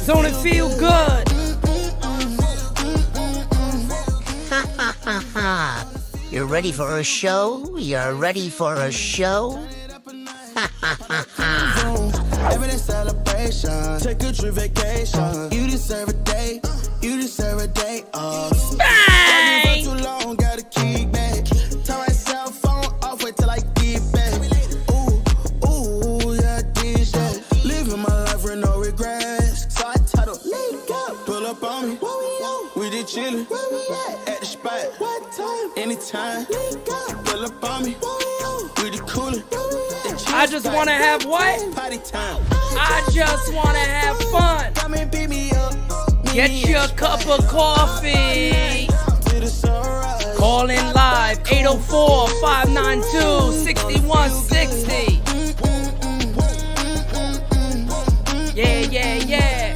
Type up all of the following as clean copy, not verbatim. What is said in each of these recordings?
Don't it feel good? You're ready for a show? You're ready for a show? Everyday celebration, take a trip vacation. You deserve a day, you deserve a day off. Bang! Too long, gotta keep back. Turn my cell phone off, wait till I get back. Ooh, yeah, this shit. Living my life with no regrets. So I titled, link up, pull up on me. We did chillin', at the spot. What time? Anytime, link up, pull up on me. We did coolin'. I just want to have what? Party time. I just want to have fun. Come and beat me up. Get your cup of coffee. Call in live 804-592-6160. Yeah.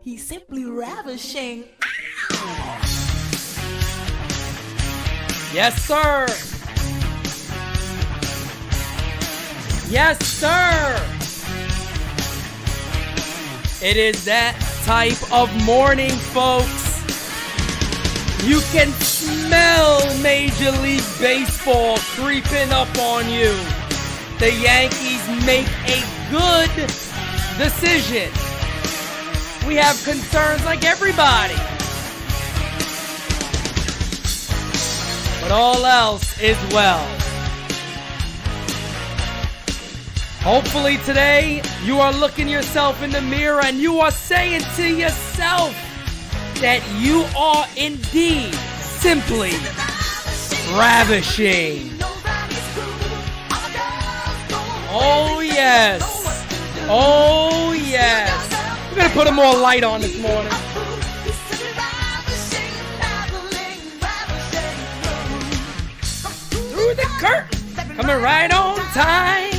He's simply ravishing. Yes, sir. Yes, sir. It is that type of morning, folks. You can smell Major League Baseball creeping up on you. The Yankees make a good decision. We have concerns like everybody. But all else is well. Hopefully today you are looking yourself in the mirror and you are saying to yourself that you are indeed simply ravishing. Oh yes. Oh yes. We're going to put a more light on this morning. Through the curtain. Coming right on time.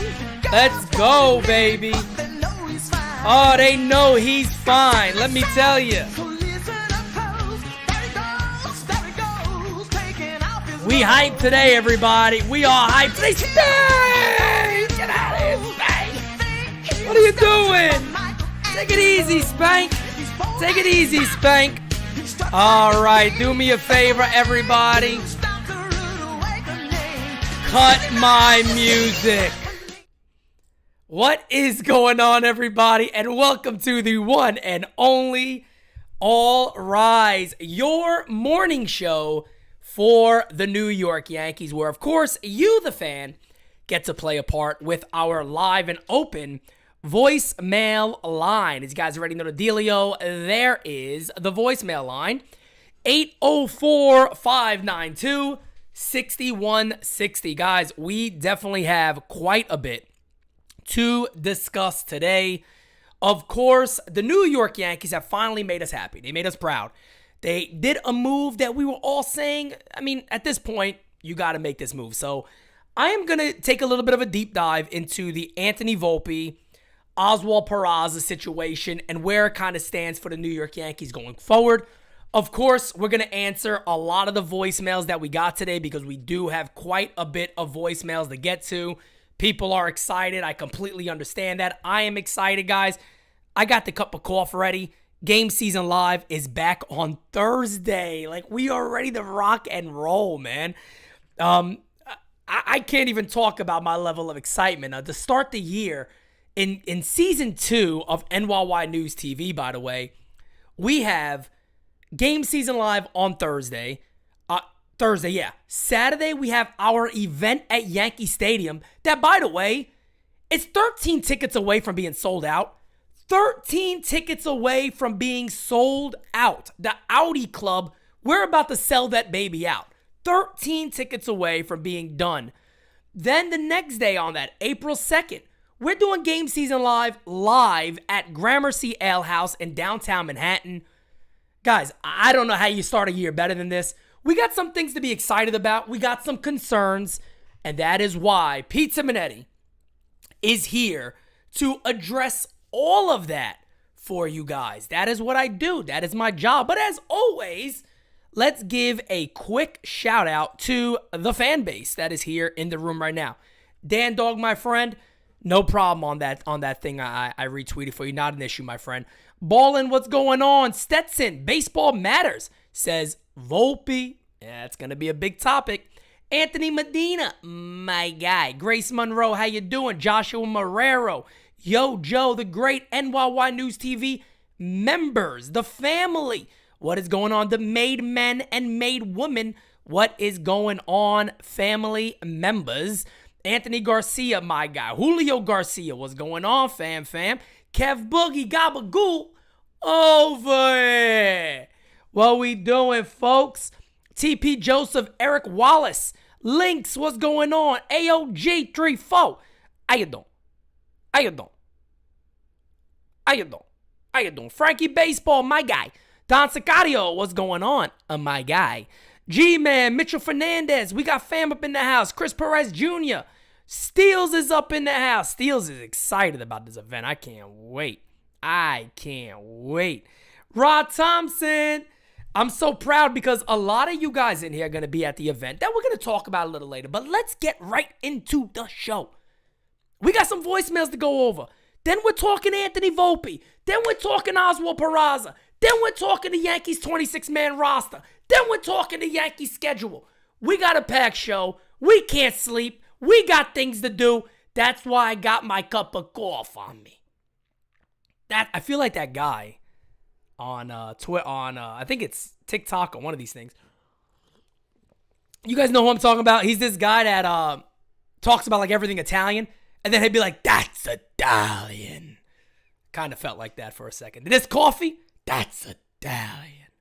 Let's go, baby. Oh, they know he's fine. Let me tell you. We hype today, everybody. We are hyped today. Spank! Get out of here, Spank. What are you doing? Take it easy, Spank. Take it easy, Spank. All right, do me a favor, everybody. Cut my music. What is going on, everybody? And welcome to the one and only All Rise, your morning show for the New York Yankees, where, of course, you, the fan, get to play a part with our live and open voicemail line. As you guys already know the dealio, there is the voicemail line, 804-592-6160. Guys, we definitely have quite a bit to discuss today. Of course, the New York Yankees have finally made us happy. They made us proud. They did a move that we were all saying, I mean, at this point, you got to make this move. So I am going to take a little bit of a deep dive into the Anthony Volpe, Oswald Peraza situation and where it kind of stands for the New York Yankees going forward. Of course, we're going to answer a lot of the voicemails that we got today because we do have quite a bit of voicemails to get to. People are excited. I completely understand that. I am excited, guys. I got the cup of coffee ready. Game Season Live is back on Thursday. Like, we are ready to rock and roll, man. I can't even talk about my level of excitement. To start the year, in Season 2 of NyynewsTV, by the way, we have Game Season Live on Thursday. Saturday, we have our event at Yankee Stadium that, by the way, it's 13 tickets away from being sold out. 13 tickets away from being sold out. The Audi Club, we're about to sell that baby out. 13 tickets away from being done. Then the next day on that, April 2nd, we're doing Game Season live at Gramercy Ale House in downtown Manhattan. Guys, I don't know how you start a year better than this. We got some things to be excited about. We got some concerns. And that is why Pizza Minetti is here to address all of that for you guys. That is what I do. That is my job. But as always, let's give a quick shout out to the fan base that is here in the room right now. Dan Dog, my friend, no problem on that thing I retweeted for you. Not an issue, my friend. Ballin', what's going on? Stetson, Baseball Matters, says Volpe. Yeah, it's going to be a big topic. Anthony Medina, my guy. Grace Monroe, how you doing? Joshua Marrero. Yo, Joe, the great NYY News TV members, the family. What is going on? The made men and made women. What is going on, family members? Anthony Garcia, my guy. Julio Garcia, what's going on, fam? Kev Boogie, Gabagool, over. What we doing, folks? TP Joseph, Eric Wallace, Lynx, what's going on? AOG34, how you doing? How you doing? Frankie Baseball, my guy. Don Sicario, what's going on? My guy. G-Man, Mitchell Fernandez, we got fam up in the house. Chris Perez Jr., Steels is up in the house. Steels is excited about this event. I can't wait. Rod Thompson, I'm so proud because a lot of you guys in here are going to be at the event that we're going to talk about a little later. But let's get right into the show. We got some voicemails to go over. Then we're talking Anthony Volpe. Then we're talking Oswald Peraza. Then we're talking the Yankees 26-man roster. Then we're talking the Yankees schedule. We got a packed show. We can't sleep. We got things to do. That's why I got my cup of coffee on me. I feel like that guy on Twitter, I think it's TikTok or one of these things. You guys know who I'm talking about? He's this guy that talks about like everything Italian, and then he'd be like, "That's Italian." Kind of felt like that for a second. This coffee, that's Italian.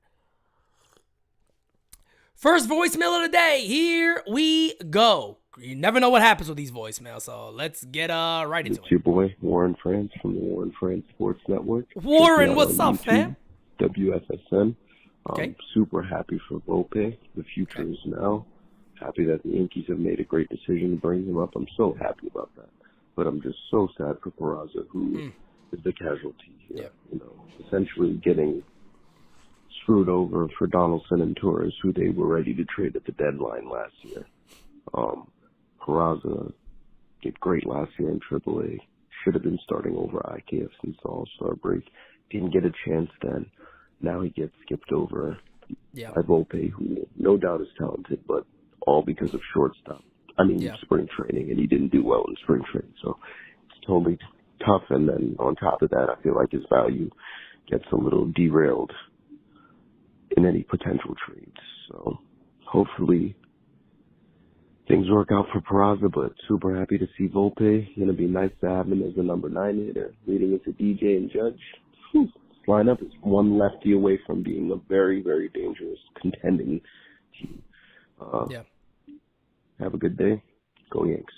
First voicemail of the day. Here we go. You never know what happens with these voicemails, so let's get right into it. It's your boy, Warren France from the Warren France Sports Network. Warren, what's up, fam? WFSN. Okay. I'm super happy for Volpe. The future is now. Happy that the Yankees have made a great decision to bring him up. I'm so happy about that. But I'm just so sad for Peraza, who is the casualty here. Yep. You know, essentially getting screwed over for Donaldson and Torres, who they were ready to trade at the deadline last year. Peraza did great last year in AAA. Should have been starting over IKF since the All-Star break. Didn't get a chance then. Now he gets skipped over by Volpe, who no doubt is talented, but all because of shortstop. Spring training, and he didn't do well in spring training. So it's totally tough. And then on top of that, I feel like his value gets a little derailed in any potential trades. So hopefully things work out for Peraza, but super happy to see Volpe. Going to be nice to have him as the number 9 hitter, leading into DJ and Judge. This lineup is one lefty away from being a very, very dangerous contending team. Have a good day. Go Yanks.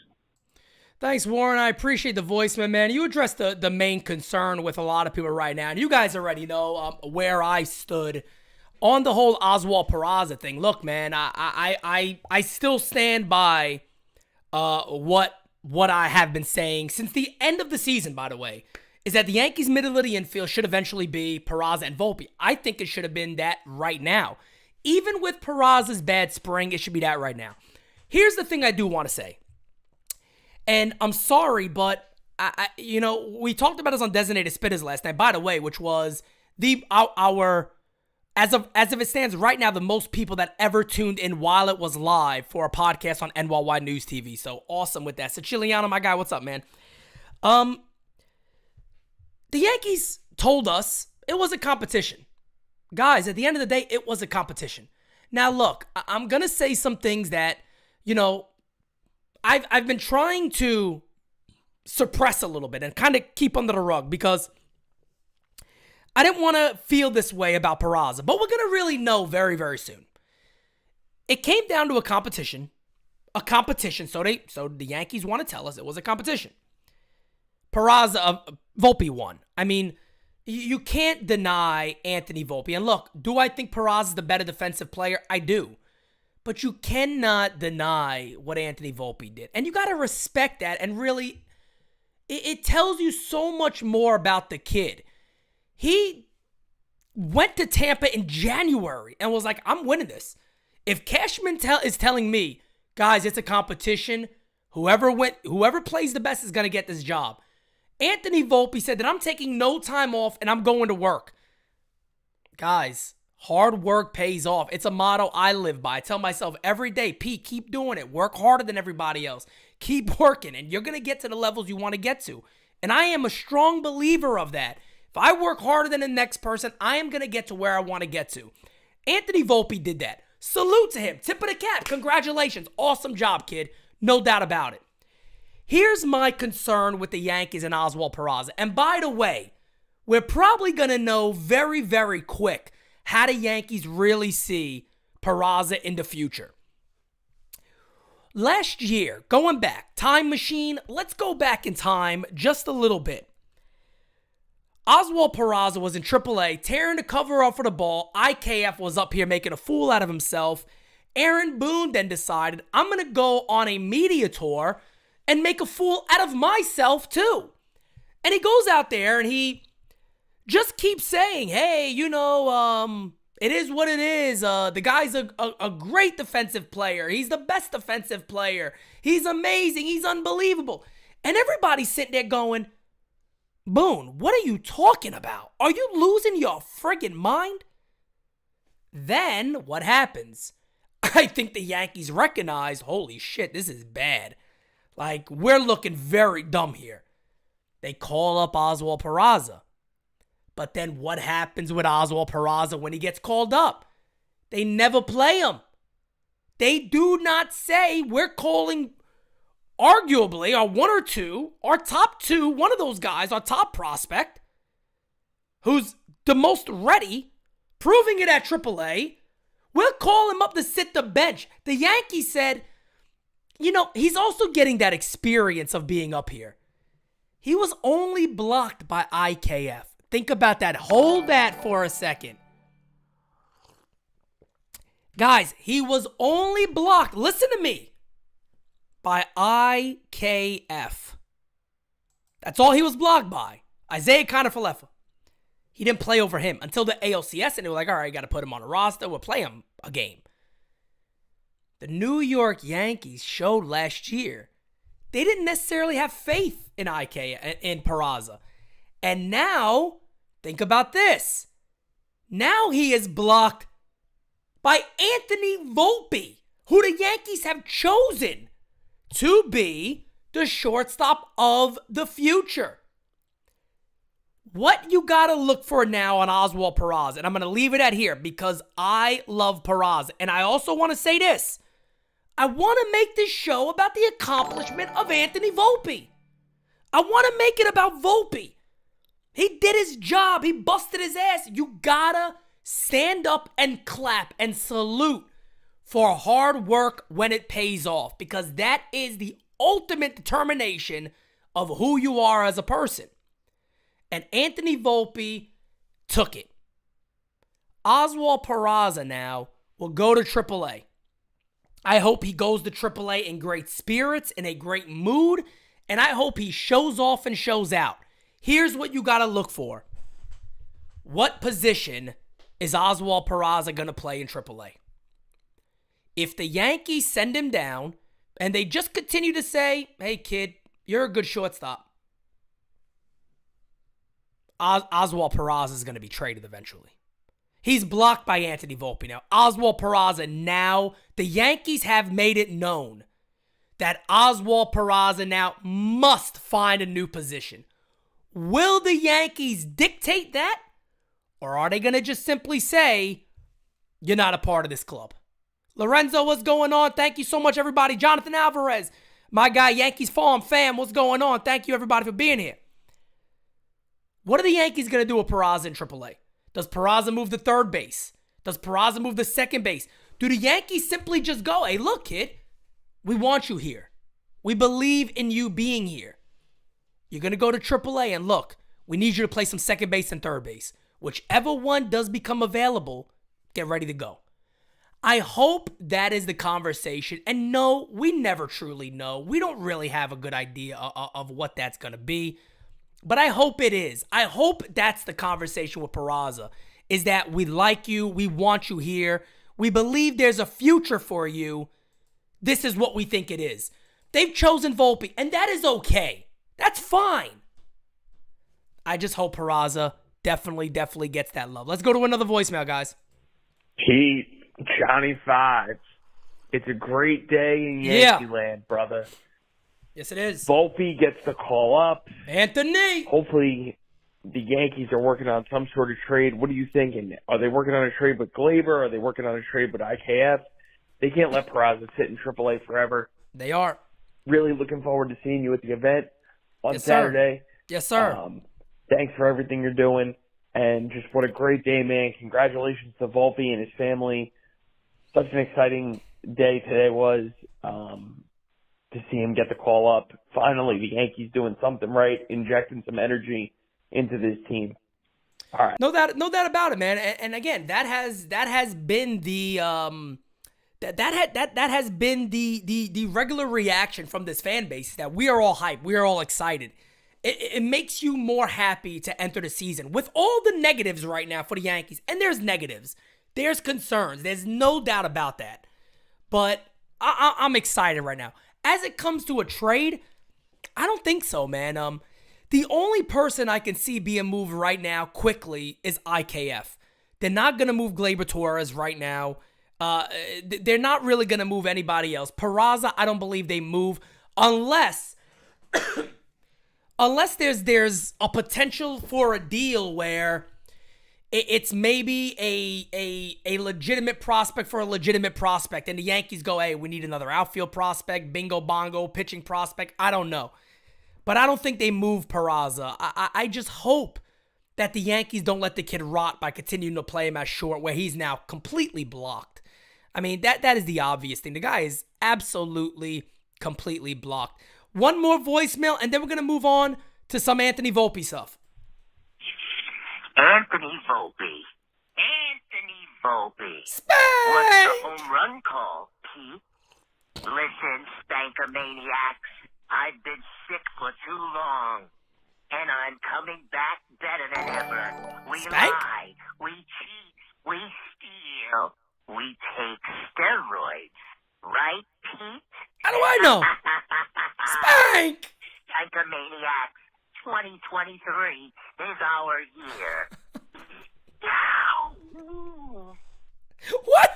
Thanks, Warren. I appreciate the voicemail, man. You addressed the main concern with a lot of people right now, and you guys already know where I stood on the whole Oswald Peraza thing, look, man, I still stand by what I have been saying since the end of the season, by the way, is that the Yankees' middle of the infield should eventually be Peraza and Volpe. I think it should have been that right now. Even with Peraza's bad spring, it should be that right now. Here's the thing I do want to say. And I'm sorry, but we talked about this on Designated Spitters last night, by the way, which was our as of it stands right now, the most people that ever tuned in while it was live for a podcast on NyynewsTV. So awesome with that. Siciliano, my guy, what's up, man? The Yankees told us it was a competition. Guys, at the end of the day, it was a competition. Now, look, I'm going to say some things that, I've been trying to suppress a little bit and kind of keep under the rug because I didn't want to feel this way about Peraza, but we're going to really know very, very soon. It came down to a competition, so the Yankees want to tell us it was a competition. Volpe won. I mean, you can't deny Anthony Volpe. And look, do I think Peraza is the better defensive player? I do. But you cannot deny what Anthony Volpe did. And you got to respect that. And really, it tells you so much more about the kid. He went to Tampa in January and was like, I'm winning this. If Cashman is telling me, guys, it's a competition, whoever plays the best is going to get this job. Anthony Volpe said that I'm taking no time off and I'm going to work. Guys, hard work pays off. It's a motto I live by. I tell myself every day, Pete, keep doing it. Work harder than everybody else. Keep working and you're going to get to the levels you want to get to. And I am a strong believer of that. If I work harder than the next person, I am going to get to where I want to get to. Anthony Volpe did that. Salute to him. Tip of the cap. Congratulations. Awesome job, kid. No doubt about it. Here's my concern with the Yankees and Oswald Peraza. And by the way, we're probably going to know very, very quick how the Yankees really see Peraza in the future. Last year, going back, time machine, let's go back in time just a little bit. Oswald Peraza was in AAA, tearing the cover off for the ball. IKF was up here making a fool out of himself. Aaron Boone then decided, I'm going to go on a media tour and make a fool out of myself too. And he goes out there and he just keeps saying, hey, it is what it is. The guy's a great defensive player. He's the best defensive player. He's amazing. He's unbelievable. And everybody's sitting there going, Boone, what are you talking about? Are you losing your friggin' mind? Then what happens? I think the Yankees recognize, holy shit, this is bad. Like, we're looking very dumb here. They call up Oswald Peraza. But then what happens with Oswald Peraza when he gets called up? They never play him. They do not say, we're calling arguably our top two, one of those guys, our top prospect, who's the most ready, proving it at AAA. We'll call him up to sit the bench. The Yankees said, he's also getting that experience of being up here. He was only blocked by IKF. Think about that. Hold that for a second. Guys, he was only blocked, listen to me, by IKF. That's all he was blocked by. Isaiah Kiner-Falefa. He didn't play over him until the ALCS, and they were like, all right, got to put him on a roster. We'll play him a game. The New York Yankees showed last year they didn't necessarily have faith in Peraza. And now, think about this. Now he is blocked by Anthony Volpe, who the Yankees have chosen to be the shortstop of the future. What you got to look for now on Oswald Peraza, and I'm going to leave it at here because I love Peraza. And I also want to say this. I want to make this show about the accomplishment of Anthony Volpe. I want to make it about Volpe. He did his job. He busted his ass. You gotta stand up and clap and salute for hard work when it pays off, because that is the ultimate determination of who you are as a person. And Anthony Volpe took it. Oswald Peraza now will go to AAA. I hope he goes to AAA in great spirits, in a great mood, and I hope he shows off and shows out. Here's what you got to look for. What position is Oswald Peraza going to play in AAA? If the Yankees send him down and they just continue to say, hey, kid, you're a good shortstop, Oswald Peraza is going to be traded eventually. He's blocked by Anthony Volpe now. Oswald Peraza now, the Yankees have made it known that Oswald Peraza now must find a new position. Will the Yankees dictate that? Or are they going to just simply say, you're not a part of this club? Lorenzo, what's going on? Thank you so much, everybody. Jonathan Alvarez, my guy, Yankees Farm fam, what's going on? Thank you, everybody, for being here. What are the Yankees going to do with Peraza in AAA? Does Peraza move to third base? Does Peraza move to second base? Do the Yankees simply just go, hey, look, kid, we want you here. We believe in you being here. You're going to go to AAA and look, we need you to play some second base and third base. Whichever one does become available, get ready to go. I hope that is the conversation. And no, we never truly know. We don't really have a good idea of what that's going to be. But I hope it is. I hope that's the conversation with Peraza, is that we like you, we want you here, we believe there's a future for you. This is what we think it is. They've chosen Volpe, and that is okay. That's fine. I just hope Peraza definitely gets that love. Let's go to another voicemail, guys. Pete, Johnny Fives. It's a great day in Yankee land, brother. Yes, it is. Volpe gets the call up. Anthony! Hopefully the Yankees are working on some sort of trade. What are you thinking? Are they working on a trade with Glaber? Are they working on a trade with IKF? They can't let Peraza sit in AAA forever. They are. Really looking forward to seeing you at the event on Sir. Saturday. Yes, sir. Thanks for everything you're doing. And just what a great day, man. Congratulations to Volpe and his family. Such an exciting day today was. To see him get the call up. Finally, the Yankees doing something right, injecting some energy into this team. All right. No doubt about it, man. And again, that has been the that has been the regular reaction from this fan base, that we are all hyped, we are all excited. It makes you more happy to enter the season with all the negatives right now for the Yankees. And there's negatives, there's concerns, there's no doubt about that. But I'm excited right now. As it comes to a trade, I don't think so, man. The only person I can see being moved right now quickly is IKF. They're not going to move Glaber Torres right now. They're not really going to move anybody else. Peraza, I don't believe they move unless there's a potential for a deal where it's maybe a legitimate prospect for a legitimate prospect, and the Yankees go, hey, we need another outfield prospect, bingo bongo, pitching prospect. I don't know. But I don't think they move Peraza. I just hope that the Yankees don't let the kid rot by continuing to play him as short, where he's now completely blocked. I mean, that is the obvious thing. The guy is absolutely, completely blocked. One more voicemail, and then we're going to move on to some Anthony Volpe stuff. Anthony Volpe. Spank! What's the home run call, Pete? Listen, Spankomaniacs, I've been sick for too long, and I'm coming back better than ever. We Spank? lie, we cheat, we steal, we take steroids. Right, Pete? How do I know? Spank! Spankomaniacs, 2023 is our year. What?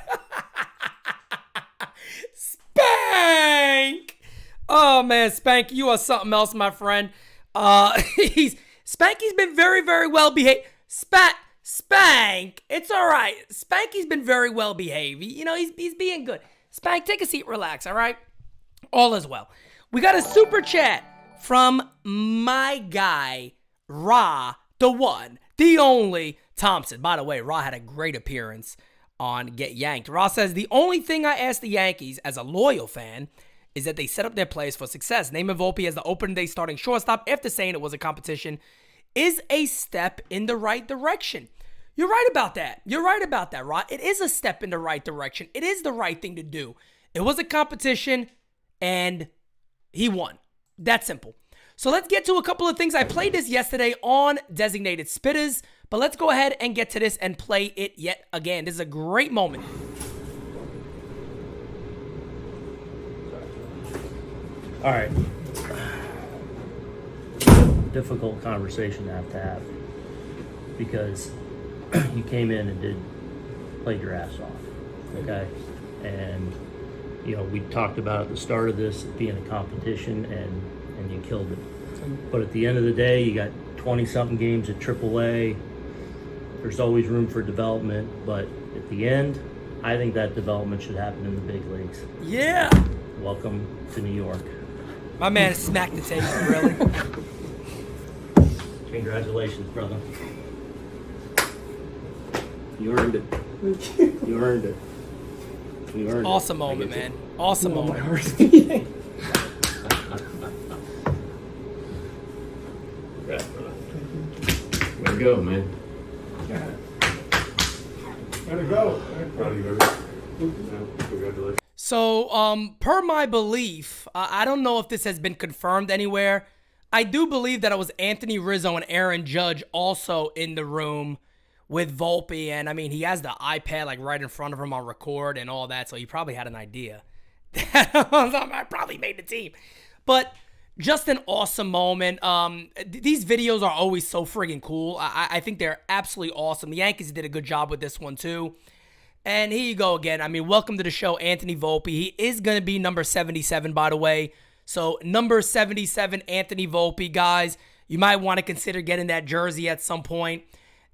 Spank! Oh man, Spank, you are something else, my friend. Spanky's been very, very well behaved. Spank, it's all right. Spanky's been very well behaved. You know, he's being good. Spank, take a seat, relax, all right? All is well. We got a super chat from my guy, Ra, the one, the only Thompson. By the way, Ra had a great appearance on Get Yanked. Ra says, the only thing I ask the Yankees as a loyal fan is that they set up their players for success. Naming Volpe as the opening day starting shortstop after saying it was a competition is a step in the right direction. You're right about that. You're right about that, Rod. It is a step in the right direction. It is the right thing to do. It was a competition, and he won. That simple. So let's get to a couple of things. I played this yesterday on Designated Spitters, but let's go ahead and get to this and play it yet again. This is a great moment. All right. Difficult conversation to have because you came in and played your ass off, okay? And, you know, we talked about at the start of this being a competition, and you killed it. But at the end of the day, you got 20-something games at AAA. There's always room for development, but at the end, I think that development should happen in the big leagues. Yeah. Welcome to New York. My man smacked the table, really. Congratulations, brother. You earned it. You earned it. You earned awesome it. Moment, man. Awesome moment. Way to go, man. Way to go. Proud of you, baby. Congratulations. So, per my belief, I don't know if this has been confirmed anywhere. I do believe that it was Anthony Rizzo and Aaron Judge also in the room with Volpe. And, I mean, he has the iPad, like, right in front of him on record and all that. So, he probably had an idea that I probably made the team. But just an awesome moment. These videos are always so friggin' cool. I think they're absolutely awesome. The Yankees did a good job with this one, too. And here you go again. I mean, welcome to the show, Anthony Volpe. He is going to be number 77, by the way. So, number 77, Anthony Volpe, guys. You might want to consider getting that jersey at some point.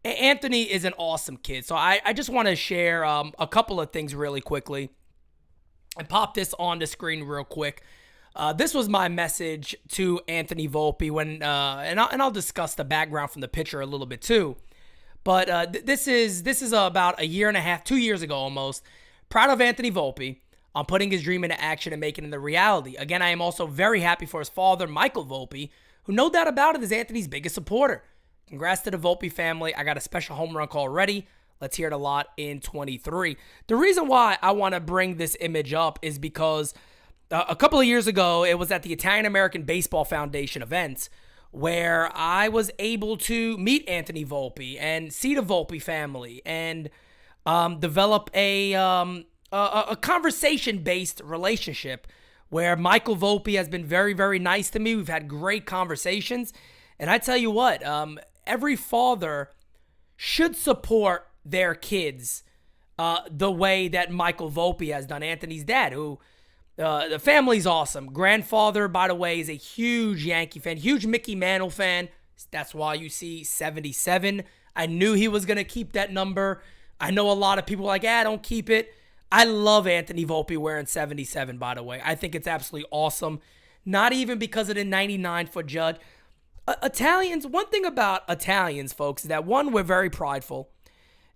Anthony is an awesome kid. So, I just want to share a couple of things really quickly. And pop this on the screen real quick. This was my message to Anthony Volpe when, and I'll discuss the background from the pitcher a little bit too. But this is about a year and a half, 2 years ago almost. Proud of Anthony Volpe on putting his dream into action and making it a reality. Again, I am also very happy for his father, Michael Volpe, who no doubt about it is Anthony's biggest supporter. Congrats to the Volpe family. I got a special home run call ready. Let's hear it a lot in 23. The reason why I want to bring this image up is because a couple of years ago, it was at the Italian American Baseball Foundation events where I was able to meet Anthony Volpe and see the Volpe family and develop a conversation-based relationship where Michael Volpe has been very, very nice to me. We've had great conversations. And I tell you what, every father should support their kids the way that Michael Volpe has done. Anthony's dad, who the family's awesome. Grandfather, by the way, is a huge Yankee fan, huge Mickey Mantle fan. That's why you see 77. I knew he was going to keep that number. I know a lot of people are like, don't keep it. I love Anthony Volpe wearing 77, by the way. I think it's absolutely awesome. Not even because of the 99 for Judge. Italians, one thing about Italians, folks, is that one, we're very prideful.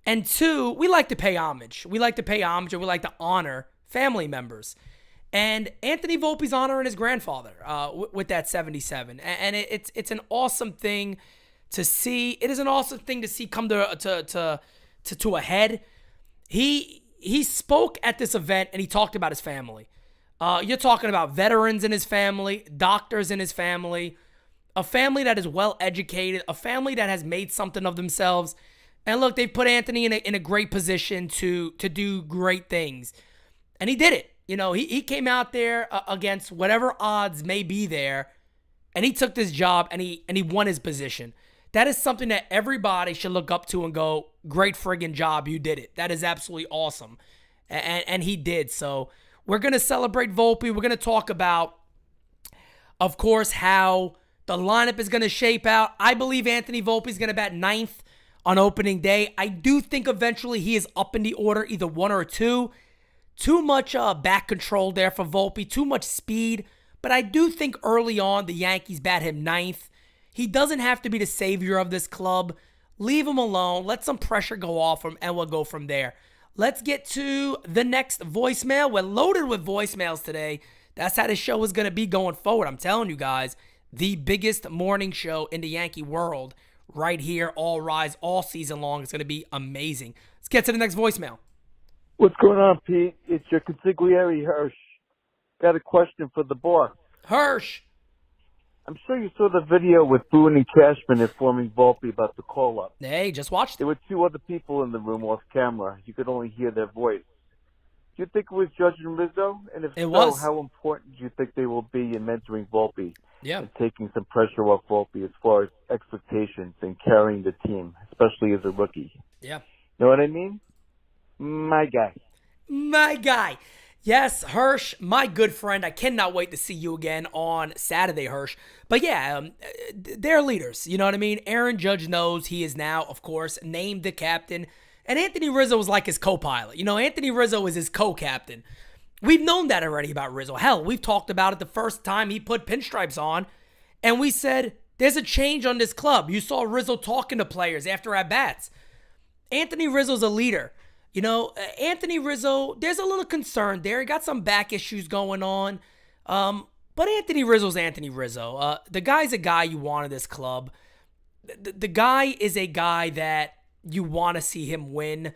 And two, we like to pay homage. We like to pay homage and we like to honor family members. And Anthony Volpe's honoring his grandfather with that 77. And it's an awesome thing to see. It is an awesome thing to see come to a head. He spoke at this event and he talked about his family. You're talking about veterans in his family, doctors in his family, a family that is well educated, a family that has made something of themselves. And look, they put Anthony in a great position to do great things. And he did it. You know, he came out there against whatever odds may be there, and he took this job and he won his position. That is something that everybody should look up to and go, great friggin' job, you did it. That is absolutely awesome. And he did. So we're going to celebrate Volpe. We're going to talk about, of course, how the lineup is going to shape out. I believe Anthony Volpe is going to bat 9th on opening day. I do think eventually he is up in the order, either 1 or 2. Too much back control there for Volpe, too much speed. But I do think early on the Yankees bat him 9th. He doesn't have to be the savior of this club. Leave him alone. Let some pressure go off him, and we'll go from there. Let's get to the next voicemail. We're loaded with voicemails today. That's how this show is going to be going forward. I'm telling you guys, the biggest morning show in the Yankee world right here, All Rise, all season long. It's going to be amazing. Let's get to the next voicemail. What's going on, Pete? It's your consigliere, Hirsch. Got a question for the boss. Hirsch. I'm sure you saw the video with Boone and Cashman informing Volpe about the call-up. Hey, just watched it. There were two other people in the room off camera. You could only hear their voice. Do you think it was Judge and Rizzo? And if It so, was. how important do you think they will be in mentoring Volpe Yeah. and taking some pressure off Volpe as far as expectations and carrying the team, especially as a rookie? Yeah. Know what I mean? My guy. My guy. Yes, Hirsch, my good friend. I cannot wait to see you again on Saturday, Hirsch. But yeah, they're leaders. You know what I mean? Aaron Judge knows he is now, of course, named the captain. And Anthony Rizzo is like his co-pilot. You know, Anthony Rizzo is his co-captain. We've known that already about Rizzo. Hell, we've talked about it the first time he put pinstripes on. And we said, there's a change on this club. You saw Rizzo talking to players after at-bats. Anthony Rizzo's a leader. You know, Anthony Rizzo, there's a little concern there. He got some back issues going on. But Anthony Rizzo's Anthony Rizzo. The guy's a guy you want in this club. The guy is a guy that you want to see him win.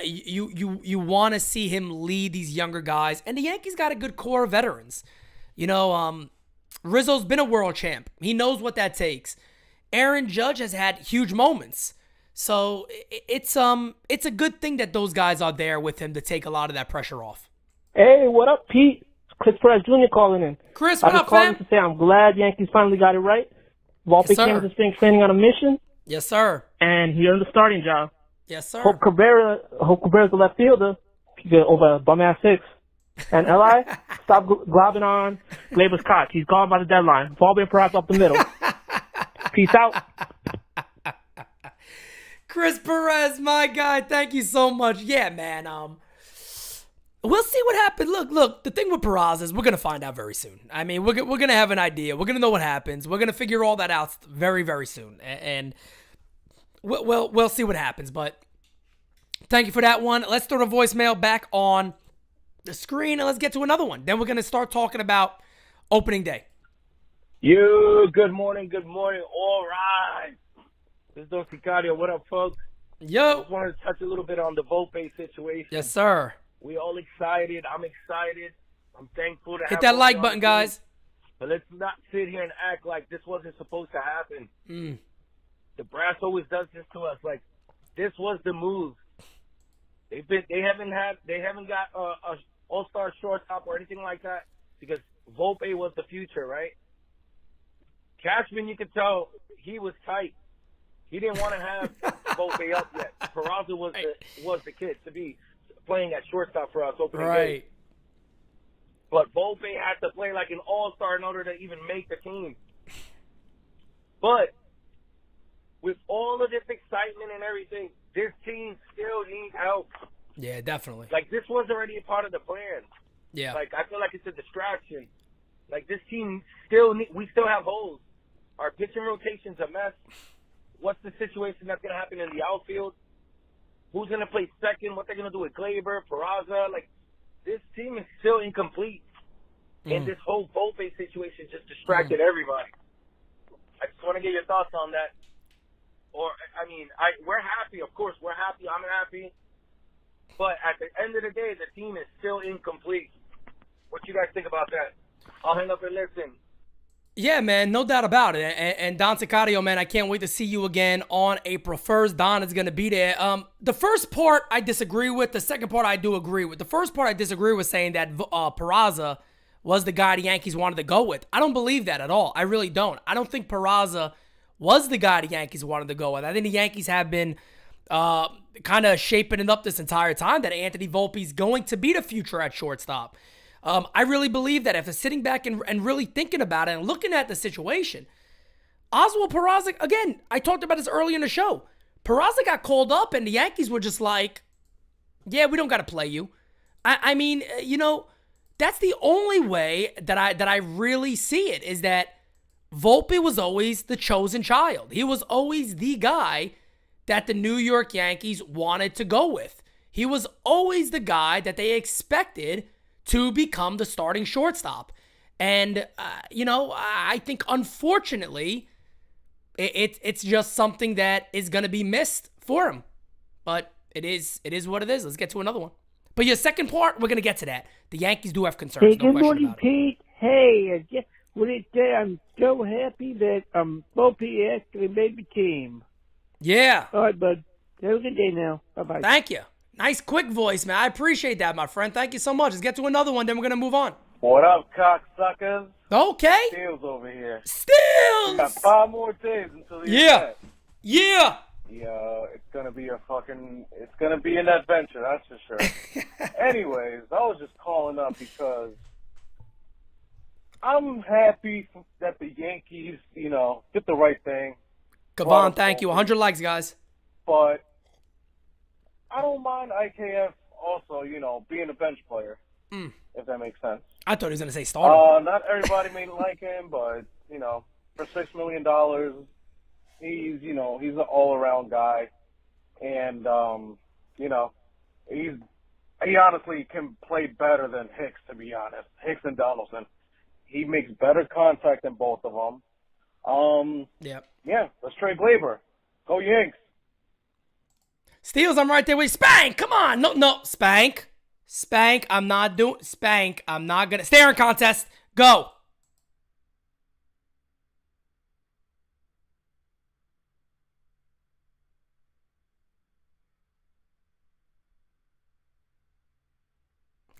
You want to see him lead these younger guys. And the Yankees got a good core of veterans. You know, Rizzo's been a world champ. He knows what that takes. Aaron Judge has had huge moments. So it's a good thing that those guys are there with him to take a lot of that pressure off. Hey, what up, Pete? Chris Perez Jr. calling in. Chris, what I up, just calling fam? to say I'm glad Yankees finally got it right. Volpe Yes, sir. came to spring training on a mission, Yes, sur. and he earned the starting job. Yes, sir. Hope Cabrera's the left fielder. He get over a bum-ass 6. And L.I., stop globbing on Glaber's cock. He's gone by the deadline. Volpe and Perez up the middle. Peace out. Chris Perez, my guy, thank you so much. Yeah, man. We'll see what happens. Look. The thing with Perez is we're gonna find out very soon. I mean, we're gonna have an idea. We're gonna know what happens. We're gonna figure all that out very, very soon, and we'll see what happens. But thank you for that one. Let's throw the voicemail back on the screen and let's get to another one. Then we're gonna start talking about opening day. Good morning. All right. This is Don Sicario. What up, folks? Yo. Just wanted to touch a little bit on the Volpe situation. Yes, sir. We all excited. I'm excited. I'm thankful to Hit have that Volpe like on button, the team. guys. But let's not sit here and act like this wasn't supposed to happen. The brass always does this to us. Like, this was the move. They haven't got a all-star shortstop or anything like that because Volpe was the future, right? Cashman, you could tell he was tight. He didn't want to have Volpe up yet. Peraza was the kid to be playing at shortstop for us opening day. But Volpe had to play like an all-star in order to even make the team. But with all of this excitement and everything, this team still needs help. Yeah, definitely. Like, this was already a part of the plan. Yeah. Like, I feel like it's a distraction. Like, this team we still have holes. Our pitching rotation's a mess. What's the situation that's going to happen in the outfield? Who's going to play second? What they're going to do with Glaber, Peraza? Like, this team is still incomplete. And this whole Volpe situation just distracted everybody. I just want to get your thoughts on that. We're happy. Of course, we're happy. I'm happy. But at the end of the day, the team is still incomplete. What you guys think about that? I'll hang up and listen. Yeah, man, no doubt about it. And Don Sicario, man, I can't wait to see you again on April 1st. Don is going to be there. The first part I disagree with. The second part I do agree with. The first part I disagree with saying that Peraza was the guy the Yankees wanted to go with. I don't believe that at all. I really don't. I don't think Peraza was the guy the Yankees wanted to go with. I think the Yankees have been kind of shaping it up this entire time that Anthony Volpe is going to be the future at shortstop. I really believe that after sitting back and really thinking about it and looking at the situation, Oswald Peraza, again, I talked about this earlier in the show. Peraza got called up and the Yankees were just like, yeah, we don't got to play you. I mean, you know, that's the only way that I really see it is that Volpe was always the chosen child. He was always the guy that the New York Yankees wanted to go with. He was always the guy that they expected to become the starting shortstop. And, I think, unfortunately, It's just something that is going to be missed for him. But it is what it is. Let's get to another one. But your second part, we're going to get to that. The Yankees do have concerns. Hey, No good question morning, about it. Pete. Hey, I just want to say I'm so happy that Volpe actually made the team. Yeah. All right, bud. Have a good day now. Bye-bye. Thank you. Nice quick voice, man. I appreciate that, my friend. Thank you so much. Let's get to another one, then we're going to move on. What up, cocksuckers? Okay. Steels over here. Steels! We got 5 more days until the Yeah. event. Yeah. It's gonna be it's gonna be an adventure, that's for sure. Anyways, I was just calling up because I'm happy that the Yankees, did the right thing. Kavon, thank you. 100 likes, guys. But I don't mind IKF also, being a bench player, if that makes sense. I thought he was going to say starter. Not everybody may like him, but, for $6 million, he's an all-around guy. And, he honestly can play better than Hicks, to be honest. Hicks and Donaldson. He makes better contact than both of them. Yep. Yeah, let's trade Glaber. Go Yanks. Steals, I'm right there with you. Spank, come on. No, Spank. Spank, I'm not doing Spank. I'm not going to. Staring contest. Go.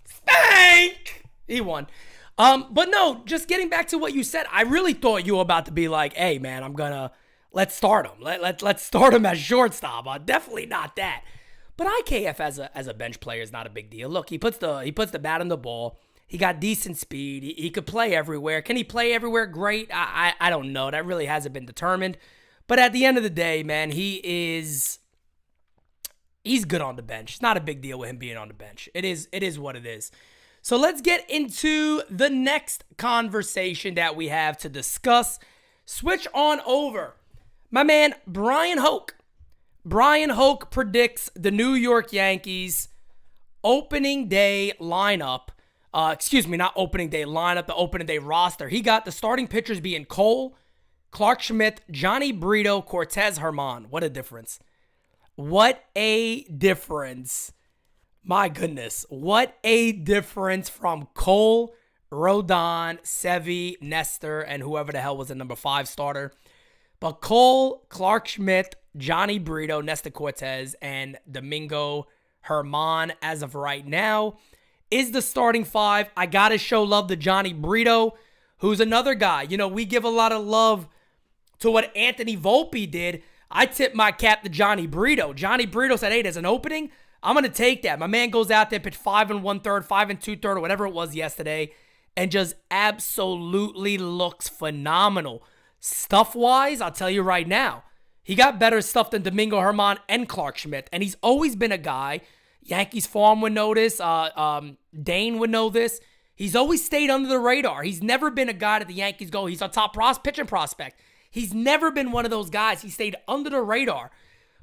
Spank. He won. But no, just getting back to what you said, I really thought you were about to be like, hey, man, let's start him. Let's start him as shortstop. Definitely not that. But IKF as a bench player is not a big deal. Look, he puts the bat on the ball. He got decent speed. He could play everywhere. Can he play everywhere? Great. I don't know. That really hasn't been determined. But at the end of the day, man, he's good on the bench. It's not a big deal with him being on the bench. It is what it is. So let's get into the next conversation that we have to discuss. Switch on over. My man, Brian Hoke. Brian Hoke predicts the New York Yankees opening day lineup. Not opening day lineup, the opening day roster. He got the starting pitchers being Cole, Clark Schmidt, Johnny Brito, Cortez Herman. What a difference. What a difference. My goodness. What a difference from Cole, Rodon, Sevy, Nestor, and whoever the hell was the number 5 starter. But Cole, Clark Schmidt, Johnny Brito, Nestor Cortez, and Domingo Herman, as of right now, is the starting 5. I got to show love to Johnny Brito, who's another guy. We give a lot of love to what Anthony Volpe did. I tip my cap to Johnny Brito. Johnny Brito said, hey, there's an opening. I'm going to take that. My man goes out there, pitched 5 1/3, 5 2/3, or whatever it was yesterday, and just absolutely looks phenomenal. Stuff-wise, I'll tell you right now, he got better stuff than Domingo Herman and Clark Schmidt, and he's always been a guy. Yankees farm would know this. Dane would know this. He's always stayed under the radar. He's never been a guy that the Yankees go, he's a top pitching prospect. He's never been one of those guys. He stayed under the radar.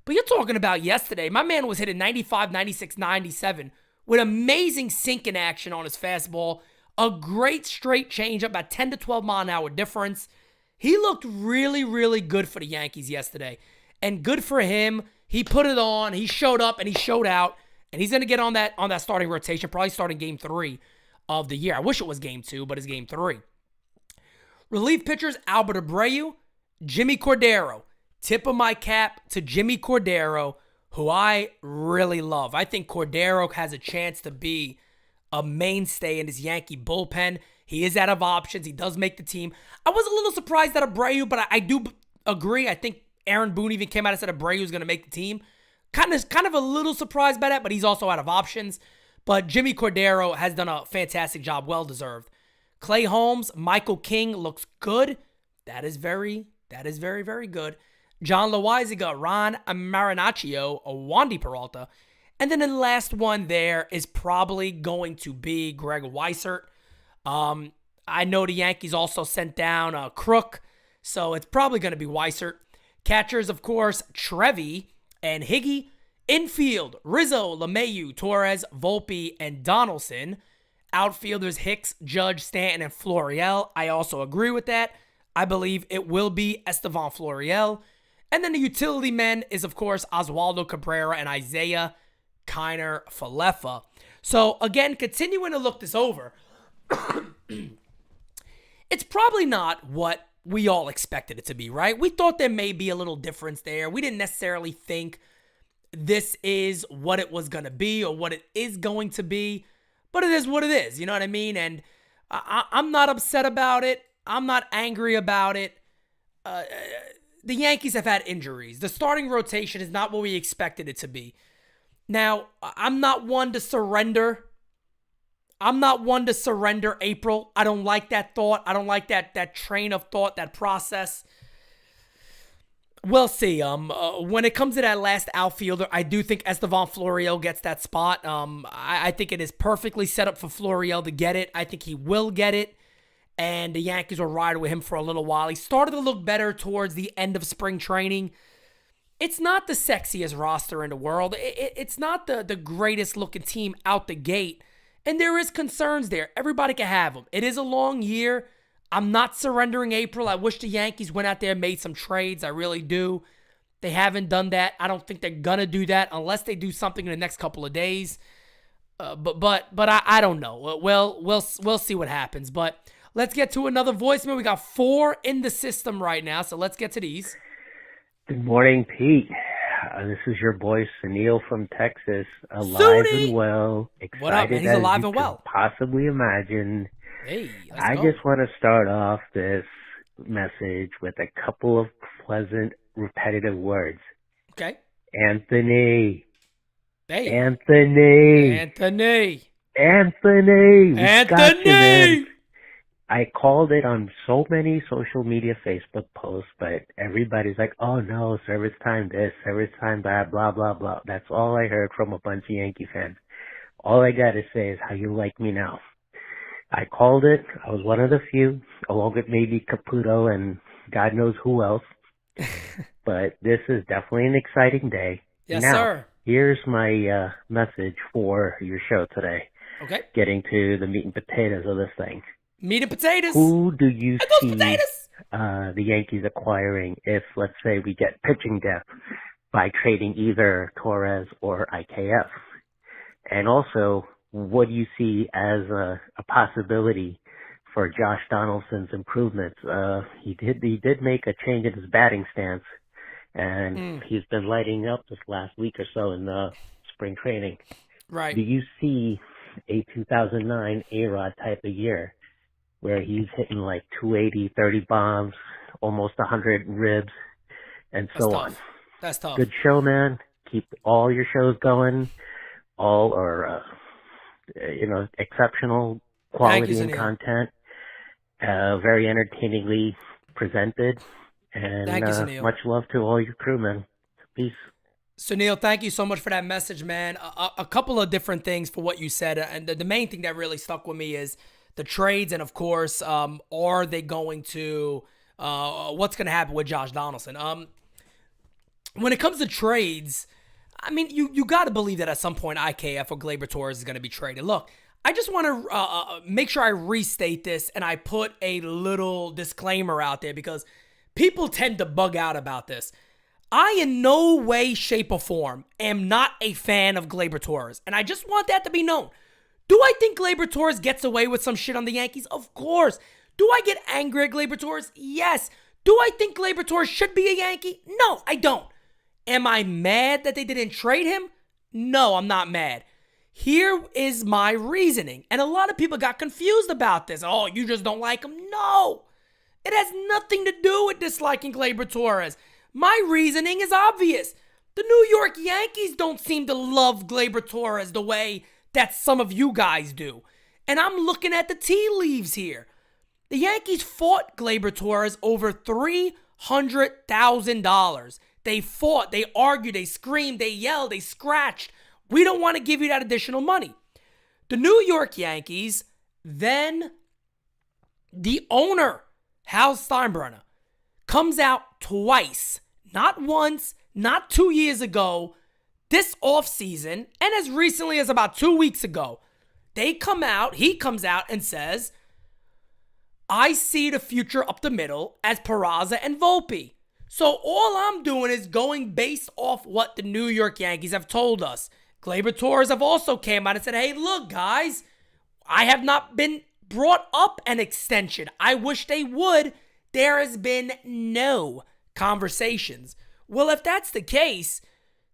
But you're talking about yesterday. My man was hitting 95, 96, 97 with amazing sinking action on his fastball. A great straight changeup, about 10 to 12 mile an hour difference. He looked really, really good for the Yankees yesterday. And good for him. He put it on. He showed up and he showed out. And he's going to get on that starting rotation, probably starting game 3 of the year. I wish it was game 2, but it's game 3. Relief pitchers, Albert Abreu, Jimmy Cordero. Tip of my cap to Jimmy Cordero, who I really love. I think Cordero has a chance to be a mainstay in this Yankee bullpen. He is out of options. He does make the team. I was a little surprised at Abreu, but I do agree. I think Aaron Boone even came out and said Abreu was going to make the team. Kind of a little surprised by that, but he's also out of options. But Jimmy Cordero has done a fantastic job, well-deserved. Clay Holmes, Michael King looks good. That is very, very good. John Loizaga, Ron Marinaccio, Wandy Peralta. And then the last one there is probably going to be Greg Weissert. I know the Yankees also sent down Crook, so it's probably going to be Weissert. Catchers, of course, Trevi and Higgy. Infield, Rizzo, LeMahieu, Torres, Volpe, and Donaldson. Outfielders, Hicks, Judge, Stanton, and Florial. I also agree with that. I believe it will be Estevan Florial. And then the utility men is, of course, Oswaldo Cabrera and Isaiah Kiner Falefa. So, again, continuing to look this over, it's probably not what we all expected it to be, right? We thought there may be a little difference there. We didn't necessarily think this is what it was going to be or what it is going to be, but it is what it is. You know what I mean? And I'm not upset about it. I'm not angry about it. The Yankees have had injuries. The starting rotation is not what we expected it to be. Now, I'm not one to surrender. April. I don't like that thought. I don't like that train of thought, that process. We'll see. When it comes to that last outfielder, I do think Estevan Florial gets that spot. I think it is perfectly set up for Florial to get it. I think he will get it. And the Yankees will ride with him for a little while. He started to look better towards the end of spring training. It's not the sexiest roster in the world. It's not the greatest looking team out the gate. And there is concerns there. Everybody can have them. It is a long year. I'm not surrendering April. I wish the Yankees went out there and made some trades. I really do. They haven't done that. I don't think they're going to do that unless they do something in the next couple of days. But I don't know. We'll see what happens. But let's get to another voicemail. We got 4 in the system right now, so let's get to these. Good morning, Pete. This is your boy Sunil from Texas, alive and well, excited what up, man? He's as alive you and well. could possibly imagine. Hey, I just want to start off this message with a couple of pleasant, repetitive words. Okay. Anthony. Hey. Anthony. Anthony. Anthony. Anthony. I called it on so many social media Facebook posts, but everybody's like, oh no, service time this, service time that, blah, blah, blah. That's all I heard from a bunch of Yankee fans. All I got to say is how you like me now. I called it. I was one of the few, along with maybe Caputo and God knows who else. But this is definitely an exciting day. Yes, now, sir. Here's my message for your show today. Okay. Getting to the meat and potatoes of this thing. Meat and potatoes. Who do you see potatoes. The Yankees acquiring if, let's say, we get pitching depth by trading either Torres or IKF? And also, what do you see as a possibility for Josh Donaldson's improvements? He did make a change in his batting stance, and he's been lighting up this last week or so in spring training. Right. Do you see a 2009 A-Rod type of year where he's hitting like 280, 30 bombs, almost 100 ribs, and so on? That's tough. Good show, man. Keep all your shows going. All are, exceptional quality and content. Very entertainingly presented. And thank you, Sunil. Much love to all your crew, man. Peace. Sunil, thank you so much for that message, man. A couple of different things for what you said. And the main thing that really stuck with me is the trades. And, of course, are they going to what's going to happen with Josh Donaldson? When it comes to trades, I mean, you got to believe that at some point IKF or Gleyber Torres is going to be traded. Look, I just want to make sure I restate this and I put a little disclaimer out there because people tend to bug out about this. I in no way, shape, or form am not a fan of Gleyber Torres, and I just want that to be known. Do I think Gleyber Torres gets away with some shit on the Yankees? Of course. Do I get angry at Gleyber Torres? Yes. Do I think Gleyber Torres should be a Yankee? No, I don't. Am I mad that they didn't trade him? No, I'm not mad. Here is my reasoning. And a lot of people got confused about this. Oh, you just don't like him? No. It has nothing to do with disliking Gleyber Torres. My reasoning is obvious. The New York Yankees don't seem to love Gleyber Torres the way that some of you guys do. And I'm looking at the tea leaves here. The Yankees fought Gleyber Torres over $300,000. They fought, they argued, they screamed, they yelled, they scratched. We don't want to give you that additional money. The New York Yankees, then the owner, Hal Steinbrenner, comes out twice, not once, not 2 years ago, this offseason, and as recently as about 2 weeks ago. He comes out and says, I see the future up the middle as Peraza and Volpe. So all I'm doing is going based off what the New York Yankees have told us. Gleyber Torres have also came out and said, hey, look, guys, I have not been brought up an extension. I wish they would. There has been no conversations. Well, if that's the case,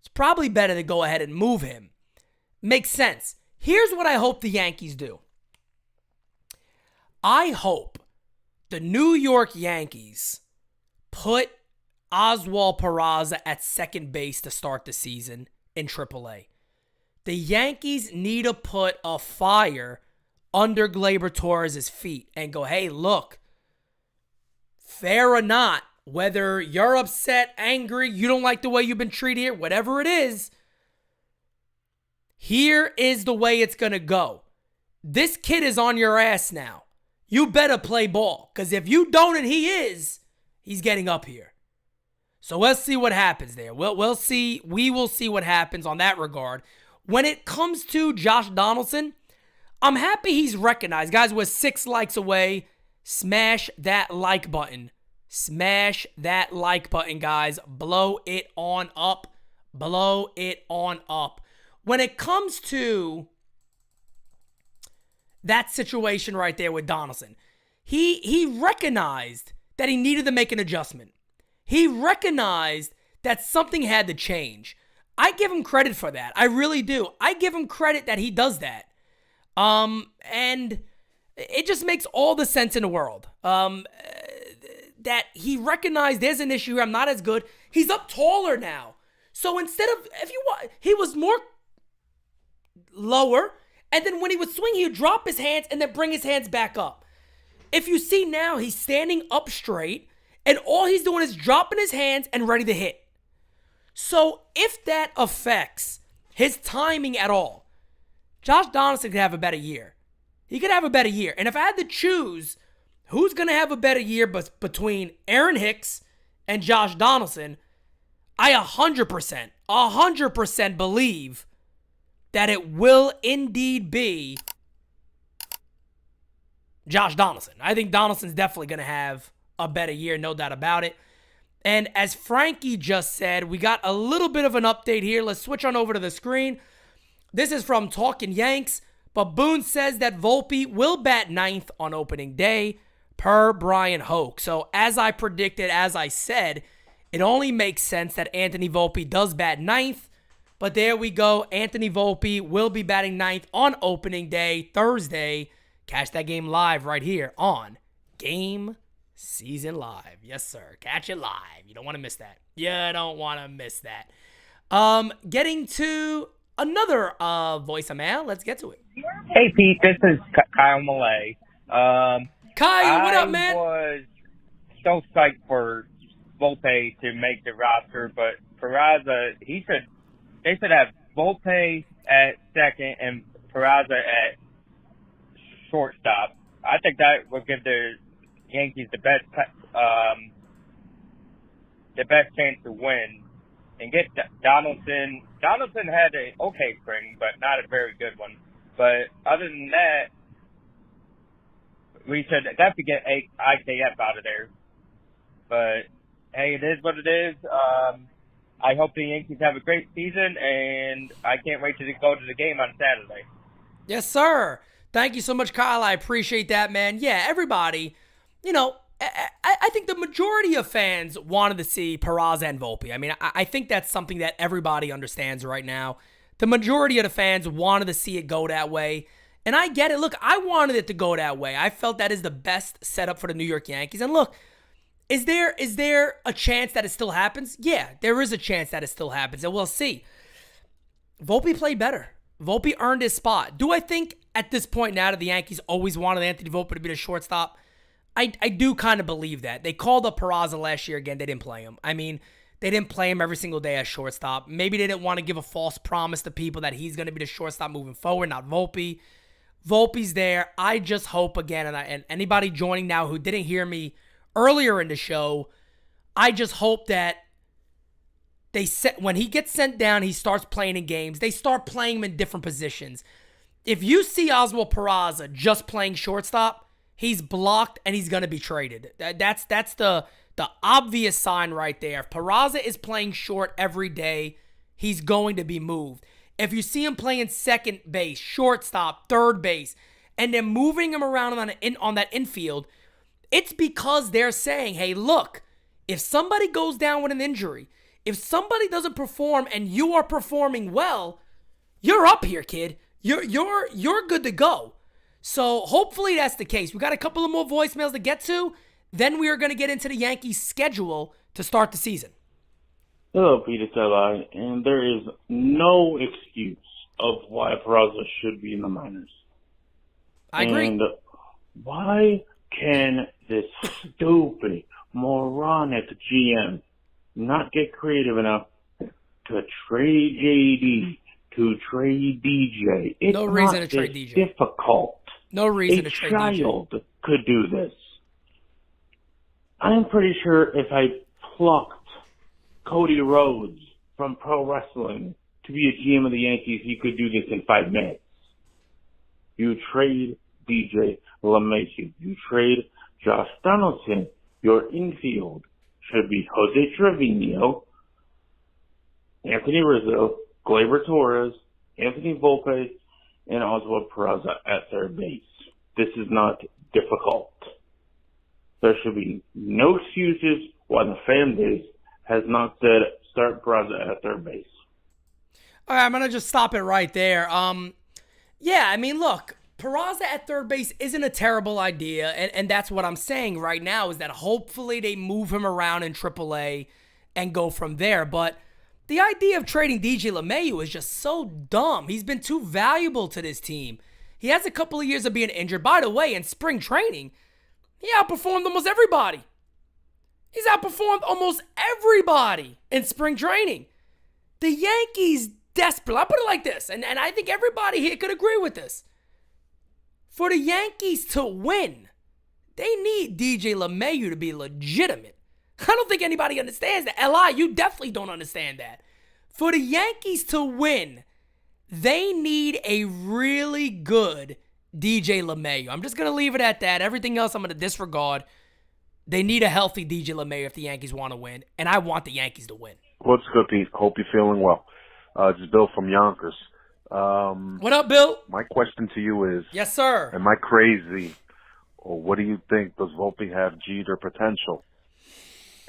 it's probably better to go ahead and move him. Makes sense. Here's what I hope the Yankees do. I hope the New York Yankees put Oswald Peraza at second base to start the season in AAA. The Yankees need to put a fire under Gleyber Torres' feet and go, hey, look, fair or not, whether you're upset, angry, you don't like the way you've been treated here, whatever it is, here is the way it's going to go. This kid is on your ass now. You better play ball, because if you don't and he is, he's getting up here. So let's see what happens there. We'll see. We will see what happens on that regard. When it comes to Josh Donaldson, I'm happy he's recognized. Guys, we're 6 likes away. Smash that like button. Smash that like button, guys. Blow it on up. Blow it on up. When it comes to that situation right there with Donaldson, he recognized that he needed to make an adjustment. He recognized that something had to change. I give him credit for that. I really do. I give him credit that he does that. And it just makes all the sense in the world. That he recognized there's an issue here. I'm not as good. He's up taller now. So instead of, if you want, he was more lower. And then when he would swing, he would drop his hands and then bring his hands back up. If you see now, he's standing up straight and all he's doing is dropping his hands and ready to hit. So if that affects his timing at all, Josh Donaldson could have a better year. He could have a better year. And if I had to choose who's going to have a better year between Aaron Hicks and Josh Donaldson, I 100% believe that it will indeed be Josh Donaldson. I think Donaldson's definitely going to have a better year, no doubt about it. And as Frankie just said, we got a little bit of an update here. Let's switch on over to the screen. This is from Talkin' Yanks. But Boone says that Volpe will bat 9th on opening day, per Brian Hoke. So as I predicted, as I said, it only makes sense that Anthony Volpe does bat 9th. But there we go. Anthony Volpe will be batting 9th on opening day, Thursday. Catch that game live right here on Game Season Live. Yes, sir. Catch it live. You don't want to miss that. You don't want to miss that. Getting to another voicemail. Let's get to it. Hey, Pete. This is Kyle Malay. Kyle, what up, man? I was so psyched for Volpe to make the roster, but Peraza, they should have Volpe at second and Peraza at shortstop. I think that would give the Yankees the best chance to win and get Donaldson. Donaldson had an okay spring, but not a very good one. But other than that, we should definitely get IKF out of there. But hey, it is what it is. I hope the Yankees have a great season, and I can't wait to go to the game on Saturday. Yes, sir. Thank you so much, Kyle. I appreciate that, man. Yeah, everybody, I think the majority of fans wanted to see Peraza and Volpe. I mean, I think that's something that everybody understands right now. The majority of the fans wanted to see it go that way. And I get it. Look, I wanted it to go that way. I felt that is the best setup for the New York Yankees. And look, is there a chance that it still happens? Yeah, there is a chance that it still happens, and we'll see. Volpe played better. Volpe earned his spot. Do I think at this point now that the Yankees always wanted Anthony Volpe to be the shortstop? I do kind of believe that. They called up Peraza last year again. They didn't play him. I mean, they didn't play him every single day as shortstop. Maybe they didn't want to give a false promise to people that he's going to be the shortstop moving forward, not Volpe. Volpe's there. I just hope, again, and anybody joining now who didn't hear me earlier in the show, I just hope that when he gets sent down, he starts playing in games. They start playing him in different positions. If you see Oswald Peraza just playing shortstop, he's blocked and he's going to be traded. That's the obvious sign right there. If Peraza is playing short every day, he's going to be moved. If you see him playing second base, shortstop, third base, and they're moving him around on that infield, it's because they're saying, hey, look, if somebody goes down with an injury, if somebody doesn't perform and you are performing well, you're up here, kid. You're good to go. So hopefully that's the case. We got a couple of more voicemails to get to. Then we are going to get into the Yankees' schedule to start the season. Hello, Peter Telai, and there is no excuse of why Peraza should be in the minors. I agree. And why can this stupid, moronic GM not get creative enough to trade JD, to trade DJ? It's no reason to not trade this DJ. difficult. No reason to trade DJ. A child could do this. I'm pretty sure if I plucked Cody Rhodes from pro wrestling to be a GM of the Yankees, he could do this in 5 minutes. You trade DJ LeMahieu. You trade Josh Donaldson. Your infield should be Jose Trevino, Anthony Rizzo, Gleyber Torres, Anthony Volpe, and Oswald Peraza at third base. This is not difficult. There should be no excuses why the fan base has not said start Peraza at third base. All right, I'm going to just stop it right there. Yeah, I mean, look, Peraza at third base isn't a terrible idea, and that's what I'm saying right now is that hopefully they move him around in AAA and go from there. But the idea of trading DJ LeMahieu is just so dumb. He's been too valuable to this team. He has a couple of years of being injured. By the way, in spring training, he outperformed almost everybody. He's outperformed almost everybody in spring training. The Yankees desperately, I'll put it like this, and I think everybody here could agree with this. For the Yankees to win, they need DJ LeMahieu to be legitimate. I don't think anybody understands that. L.I., you definitely don't understand that. For the Yankees to win, they need a really good DJ LeMahieu. I'm just going to leave it at that. Everything else I'm going to disregard. They need a healthy DJ LeMahieu if the Yankees want to win, and I want the Yankees to win. What's good, Pete? Hope you're feeling well. Just Bill from Yonkers. What up, Bill? My question to you is, yes, sir. Am I crazy, or what do you think? Does Volpe have Jeter potential?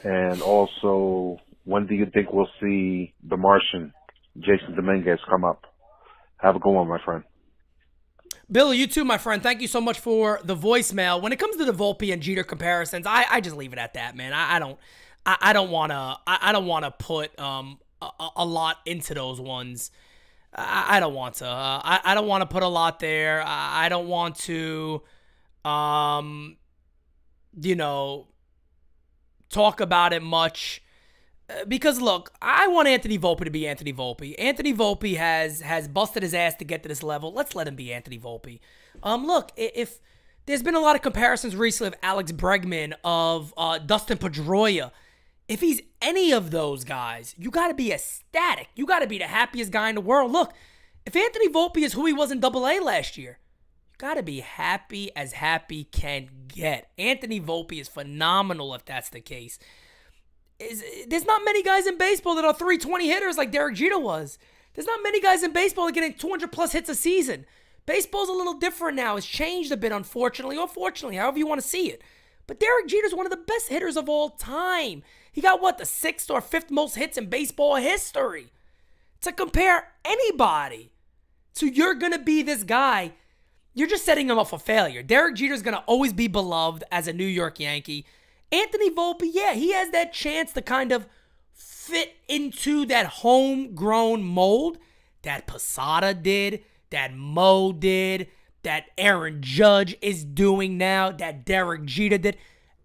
And also, when do you think we'll see the Martian, Jason Dominguez, come up? Have a good one, my friend. Bill, you too, my friend. Thank you so much for the voicemail. When it comes to the Volpe and Jeter comparisons, I just leave it at that, man. I don't want to put a lot into those ones. I don't want to. I don't want to put a lot there. I don't want to, talk about it much. Because, look, I want Anthony Volpe to be Anthony Volpe. Anthony Volpe has busted his ass to get to this level. Let's let him be Anthony Volpe. Look, if there's been a lot of comparisons recently of Alex Bregman, of Dustin Pedroia. If he's any of those guys, you got to be ecstatic. You got to be the happiest guy in the world. Look, if Anthony Volpe is who he was in AA last year, you got to be happy as happy can get. Anthony Volpe is phenomenal if that's the case. There's not many guys in baseball that are 320 hitters like Derek Jeter was. There's not many guys in baseball that are getting 200-plus hits a season. Baseball's a little different now. It's changed a bit, unfortunately, or fortunately, however you want to see it. But Derek Jeter's one of the best hitters of all time. He got, the 6th or 5th most hits in baseball history. To compare anybody to you're going to be this guy, you're just setting him up for failure. Derek Jeter's going to always be beloved as a New York Yankee. Anthony Volpe, yeah, he has that chance to kind of fit into that homegrown mold that Posada did, that Mo did, that Aaron Judge is doing now, that Derek Jeter did.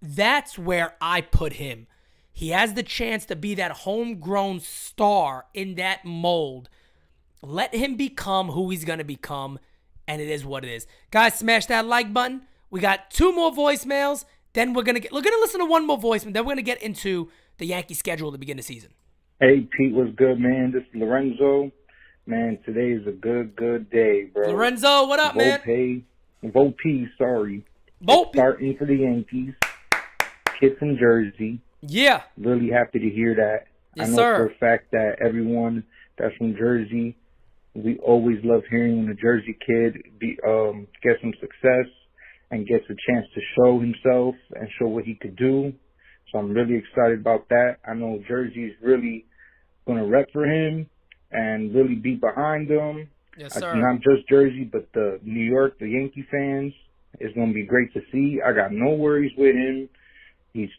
That's where I put him. He has the chance to be that homegrown star in that mold. Let him become who he's going to become, and it is what it is. Guys, smash that like button. We got 2 more voicemails. Then we're gonna listen to 1 more voicemail. Then we're gonna get into the Yankee schedule to begin the season. Hey Pete, what's good, man? This is Lorenzo. Man, today is a good day, bro. Lorenzo, what up, man? Volpe, sorry. Volpe. Starting for the Yankees. Kissing Jersey. Yeah. Really happy to hear that. Yes, I know sir. for a fact that everyone that's from Jersey, we always love hearing when a Jersey kid gets some success and gets a chance to show himself and show what he could do. So I'm really excited about that. I know Jersey's really going to rep for him and really be behind him. Yes, sir. Not just Jersey, but the New York, the Yankee fans. It's going to be great to see. I got no worries with him. He's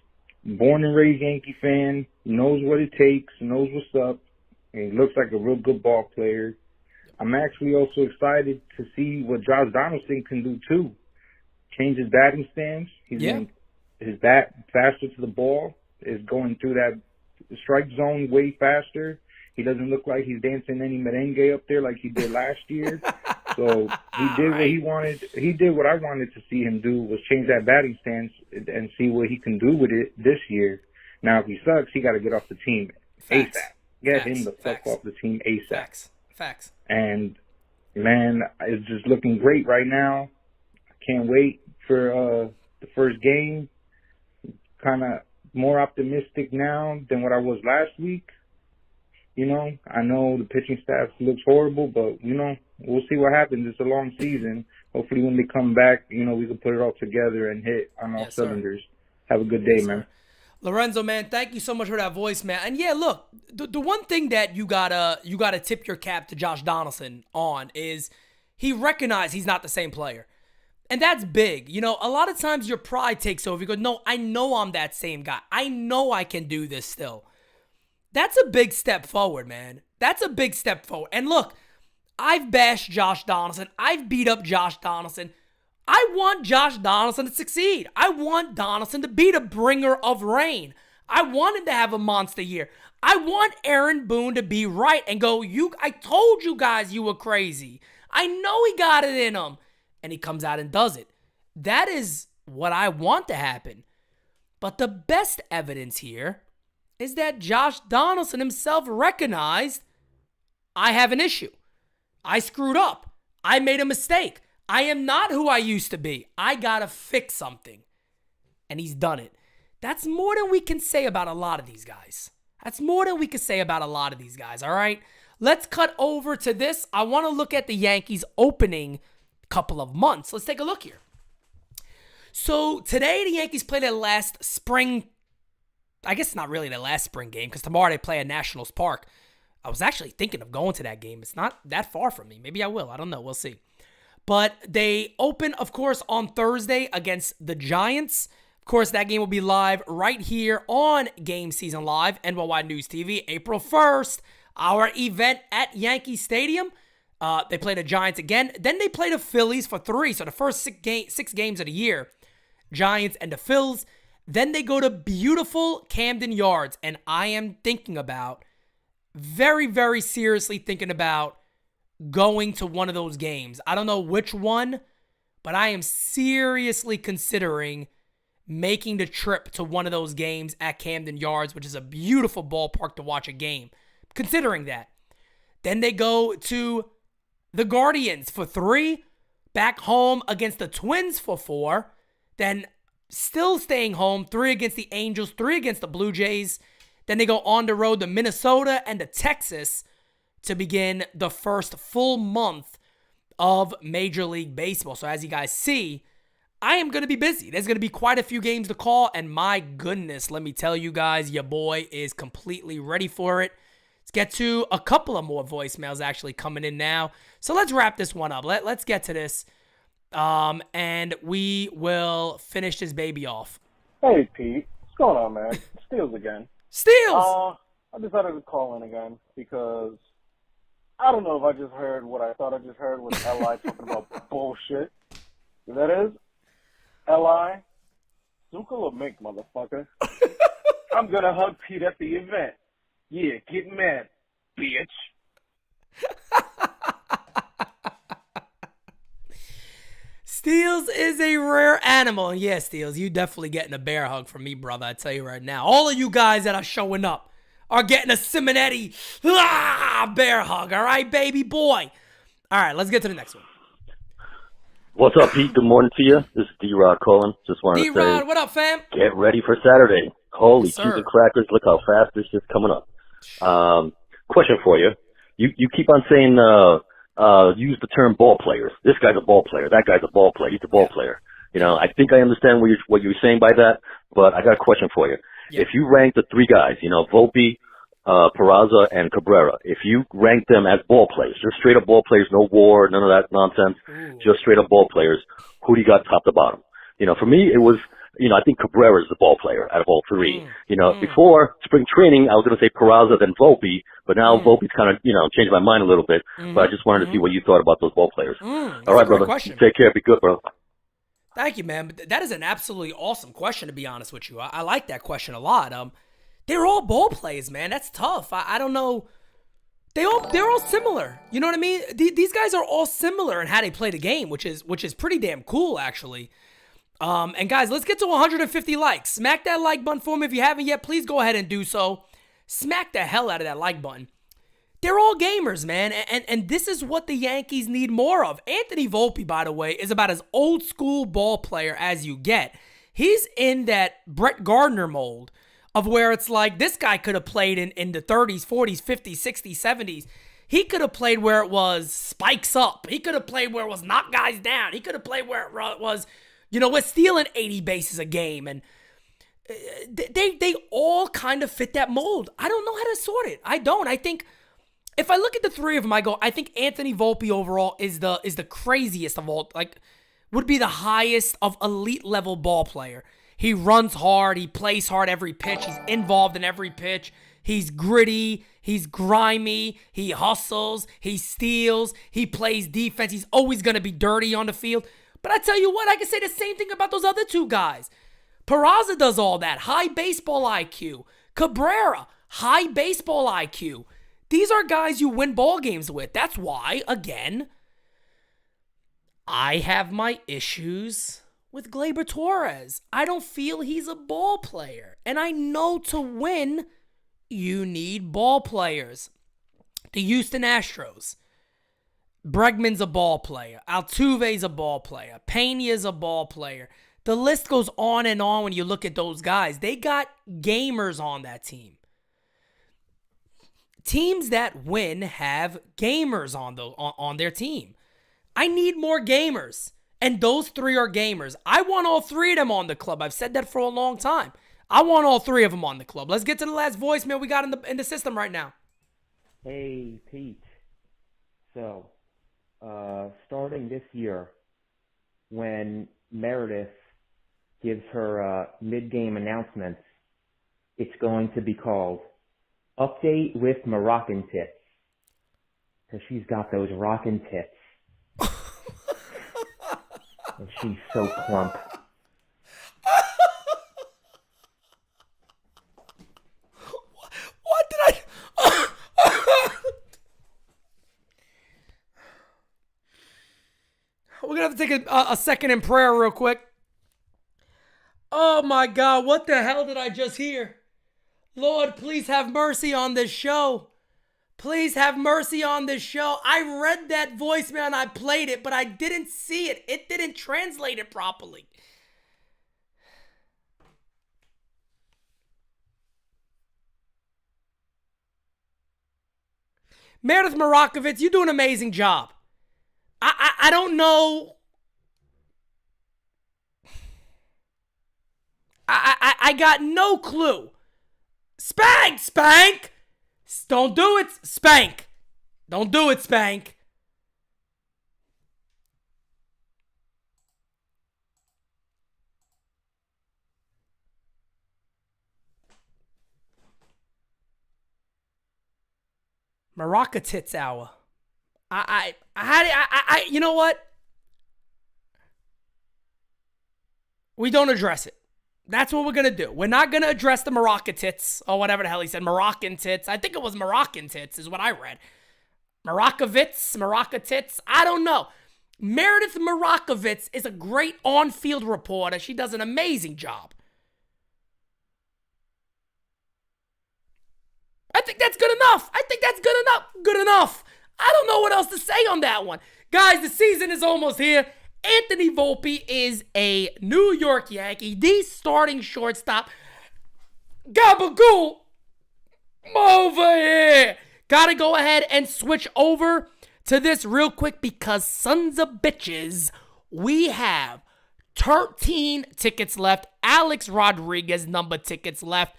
born and raised Yankee fan, knows what it takes, knows what's up, and he looks like a real good ball player. I'm actually also excited to see what Josh Donaldson can do too. Change his batting stance. His bat faster to the ball, is going through that strike zone way faster. He doesn't look like he's dancing any merengue up there like he did last year. So he did what he wanted. He did what I wanted to see him do, was change that batting stance and see what he can do with it this year. Now, if he sucks, he got to get off the team ASAP. Get him the fuck off the team ASAP. Facts. And, man, it's just looking great right now. I can't wait for the first game. Kind of more optimistic now than what I was last week. You know, I know the pitching staff looks horrible, but, you know, we'll see what happens. It's a long season. Hopefully when they come back, you know, we can put it all together and hit on all cylinders. Have a good day, man. Lorenzo, man, thank you so much for that voice, man. And yeah, look, the one thing that you gotta tip your cap to Josh Donaldson on is he recognized he's not the same player. And that's big. You know, a lot of times your pride takes over. You go, no, I know I'm that same guy. I know I can do this still. That's a big step forward, man. That's a big step forward. And look, I've bashed Josh Donaldson. I've beat up Josh Donaldson. I want Josh Donaldson to succeed. I want Donaldson to be the bringer of rain. I want him to have a monster year. I want Aaron Boone to be right and go, I told you guys you were crazy. I know he got it in him. And he comes out and does it. That is what I want to happen. But the best evidence here is that Josh Donaldson himself recognized, I have an issue. I screwed up. I made a mistake. I am not who I used to be. I got to fix something. And he's done it. That's more than we can say about a lot of these guys. All right? Let's cut over to this. I want to look at the Yankees opening couple of months. Let's take a look here. So today the Yankees play their last spring, I guess it's not really their last spring game because tomorrow they play at Nationals Park. I was actually thinking of going to that game. It's not that far from me. Maybe I will. I don't know. We'll see. But they open, of course, on Thursday against the Giants. Of course, that game will be live right here on Game Season Live, NyynewsTV, April 1st. Our event at Yankee Stadium. They play the Giants again. Then they play the Phillies for 3. So the first 6 games of the year, Giants and the Phils. Then they go to beautiful Camden Yards. And I am thinking about, very, very seriously thinking about going to one of those games. I don't know which one, but I am seriously considering making the trip to one of those games at Camden Yards, which is a beautiful ballpark to watch a game. Considering that. Then they go to the Guardians for 3, back home against the Twins for 4, then still staying home, 3 against the Angels, 3 against the Blue Jays. Then they go on the road to Minnesota and to Texas to begin the first full month of Major League Baseball. So as you guys see, I am going to be busy. There's going to be quite a few games to call, and my goodness, let me tell you guys, your boy is completely ready for it. Let's get to a couple of more voicemails actually coming in now. So let's wrap this one up. Let's get to this, and we will finish this baby off. Hey, Pete. What's going on, man? Steals again. Steals! I decided to call in again because I don't know if I just heard what I thought I just heard with L.I. talking about bullshit. That is, L.I., Zuka or Mink, motherfucker. I'm going to hug Pete at the event. Yeah, get mad, bitch. Steels is a rare animal. And yeah, Steels, you definitely getting a bear hug from me, brother. I tell you right now. All of you guys that are showing up are getting a Simonetti bear hug. All right, baby boy. All right, let's get to the next one. What's up, Pete? Good morning to you. This is D-Rod calling. Just wanted to say, D-Rod, what up, fam? get ready for Saturday. Holy Yes, cheese sir. and crackers. Look how fast this is coming up. Question for you. You keep on saying, use the term ball players. This guy's a ball player. That guy's a ball player. He's a ball player. You know, I think I understand what you're saying by that, but I got a question for you. Yeah. If you rank the three guys, you know, Volpe, Peraza, and Cabrera, if you rank them as ball players, just straight up ball players, no war, none of that nonsense, just straight up ball players, who do you got top to bottom? You know, for me, it was, you know, I think Cabrera is the ball player out of all three. You know, before spring training, I was going to say Peraza, then Volpe, but now Volpe's kind of, you know, changed my mind a little bit. But I just wanted to see what you thought about those ball players. All right, brother. Question. Take care. Be good, bro. Thank you, man. But that is an absolutely awesome question, to be honest with you. I like that question a lot. They're all ball players, man. That's tough. I don't know. They're all similar. You know what I mean? These guys are all similar in how they play the game, which is pretty damn cool, actually. And guys, let's get to 150 likes. Smack that like button for me if you haven't yet. Please go ahead and do so. Smack the hell out of that like button. They're all gamers, man, and this is what the Yankees need more of. Anthony Volpe, by the way, is about as old school ball player as you get. He's in that Brett Gardner mold of where it's like this guy could have played in the 30s, 40s, 50s, 60s, 70s. He could have played where it was spikes up. He could have played where it was knock guys down. He could have played where it was, you know, we're stealing 80 bases a game. And they all kind of fit that mold. I don't know how to sort it. I don't. I think if I look at the three of them, I think Anthony Volpe overall is the craziest of all, like would be the highest of elite level ball player. He runs hard. He plays hard every pitch. He's involved in every pitch. He's gritty. He's grimy. He hustles. He steals. He plays defense. He's always going to be dirty on the field. But I tell you what, I can say the same thing about those other two guys. Peraza does all that. High baseball IQ. Cabrera, high baseball IQ. These are guys you win ball games with. That's why, again, I have my issues with Gleyber Torres. I don't feel he's a ball player. And I know to win, you need ball players. The Houston Astros. Bregman's a ball player. Altuve's a ball player. Pena's a ball player. The list goes on and on when you look at those guys. They got gamers on that team. Teams that win have gamers on their team. I need more gamers. And those three are gamers. I want all three of them on the club. I've said that for a long time. I want all three of them on the club. Let's get to the last voicemail we got in the system right now. Hey, Pete. So, starting this year, when Meredith gives her mid-game announcements, it's going to be called Update with Moroccan Tits. Because she's got those rockin' tits. And she's so plump. What did I... We're going to have to take a second in prayer real quick. Oh my God, what the hell did I just hear? Lord, please have mercy on this show. Please have mercy on this show. I read that voicemail and I played it, but I didn't see it. It didn't translate it properly. Meredith Morakovitz, you do an amazing job. I don't know. I got no clue. Spank! Don't do it, Spank. Don't do it, Spank. Maraca Tits Hour. You know what? We don't address it. That's what we're going to do. We're not going to address the Maraca tits or whatever the hell he said. Moroccan tits. I think it was Moroccan tits is what I read. Marakovitz, Maraca tits. I don't know. Meredith Morakovitz is a great on-field reporter. She does an amazing job. I think that's good enough. Good enough. I don't know what else to say on that one. Guys, the season is almost here. Anthony Volpe is a New York Yankee, the starting shortstop. Gabagool, over here. Gotta go ahead and switch over to this real quick because sons of bitches, we have 13 tickets left. Alex Rodriguez number tickets left.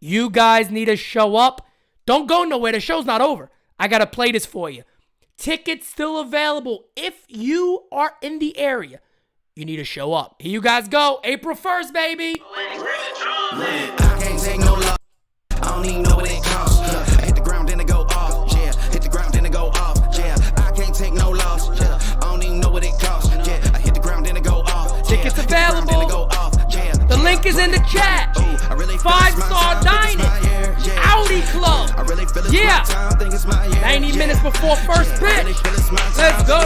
You guys need to show up. Don't go nowhere. The show's not over. I got to play this for you. Tickets still available. If you are in the area, you need to show up. Here you guys go. April 1st, baby. I can't take no love. I don't even know what it costs. I hit the ground, then it go off. Yeah, hit the ground, then it go off. Yeah, I can't take no loss. Yeah, I don't even know what it costs. Yeah, I hit the ground, then it go off. Tickets available. The link is in the chat. 5-star dining. Audi Club. Yeah. 90 minutes before first pitch. Let's go.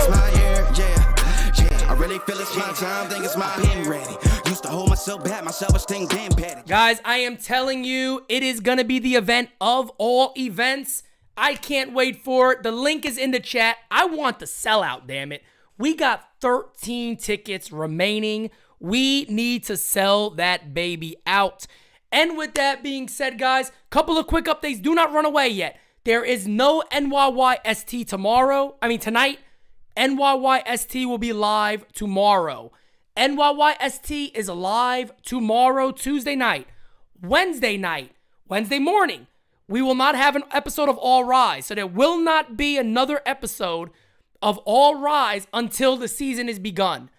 I really feel it's my time, think it's my pen ready. Used to hold myself back, my self-esteem damn petty. Guys, I am telling you, it is going to be the event of all events. I can't wait for it. The link is in the chat. I want the sellout, damn it. We got 13 tickets remaining. We need to sell that baby out. And with that being said, guys, couple of quick updates. Do not run away yet. There is no NyynewST tonight. NyynewST will be live tomorrow. NyynewST is live tomorrow, Tuesday night. Wednesday morning, we will not have an episode of All Rise. So there will not be another episode of All Rise until the season is begun.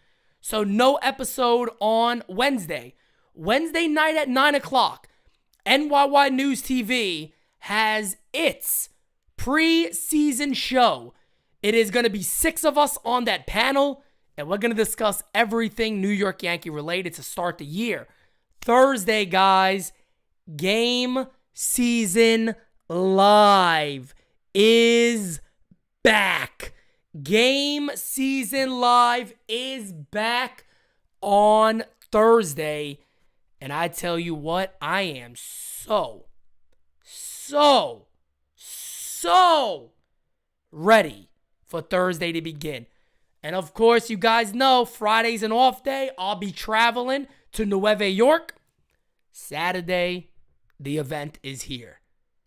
So no episode on Wednesday. Wednesday night at 9 o'clock, NyynewsTV has its pre-season show. It is going to be 6 of us on that panel, and we're going to discuss everything New York Yankee related to start the year. Thursday, guys, Game Season Live is back. Game Season Live is back on Thursday. And I tell you what, I am so ready for Thursday to begin. And of course, you guys know Friday's an off day. I'll be traveling to Nueva York. Saturday, the event is here.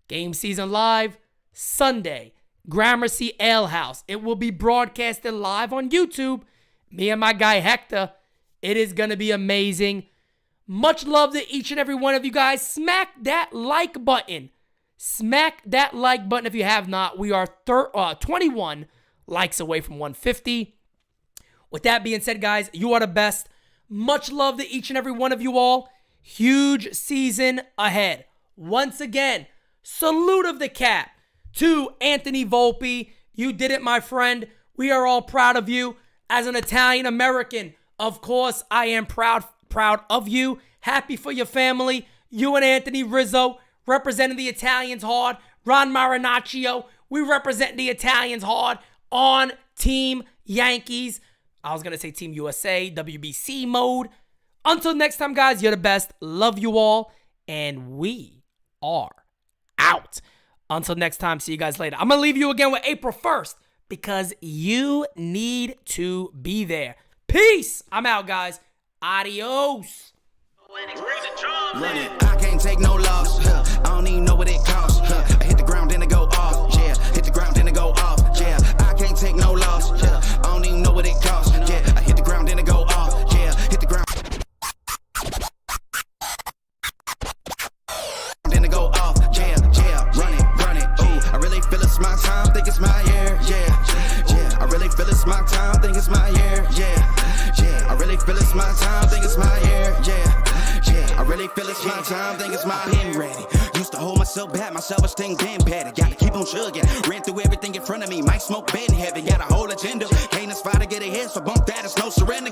Game Season Live, Sunday, Gramercy Ale House. It will be broadcasted live on YouTube. Me and my guy Hector. It is going to be amazing. Much love to each and every one of you guys. Smack that like button. Smack that like button if you have not. We are 21 likes away from 150. With that being said, guys, you are the best. Much love to each and every one of you all. Huge season ahead. Once again, salute of the cap to Anthony Volpe. You did it, my friend. We are all proud of you. As an Italian American, of course, I am proud of you. Happy for your family. You and Anthony Rizzo representing the Italians hard. Ron Marinaccio, we represent the Italians hard on Team Yankees. I was going to say Team USA, WBC mode. Until next time, guys, you're the best. Love you all. And we are out. Until next time, see you guys later. I'm going to leave you again with April 1st because you need to be there. Peace. I'm out, guys. Adios. I can't take no loss. I don't even know what it costs. I hit the ground, then it go off. Yeah, hit the ground, then it go off. Yeah, I can't take no loss. I don't even know what it costs. Yeah, I hit the ground, then it go off. Yeah, hit the ground, then it go off. Yeah, run it. Ooh, I really feel it's my time. Think it's my year. Yeah, I really feel it's my time. Think it's my year. Yeah, I really feel it's my time. Think it's my year. Yeah, I really feel it's my time, think it's my pen ready. Used to hold myself back, my self-esteem damn petty. Gotta keep on chugging, ran through everything in front of me. Might smoke bed in heaven, got a whole agenda. Can't aspire to get ahead, so bump that, it's no surrender.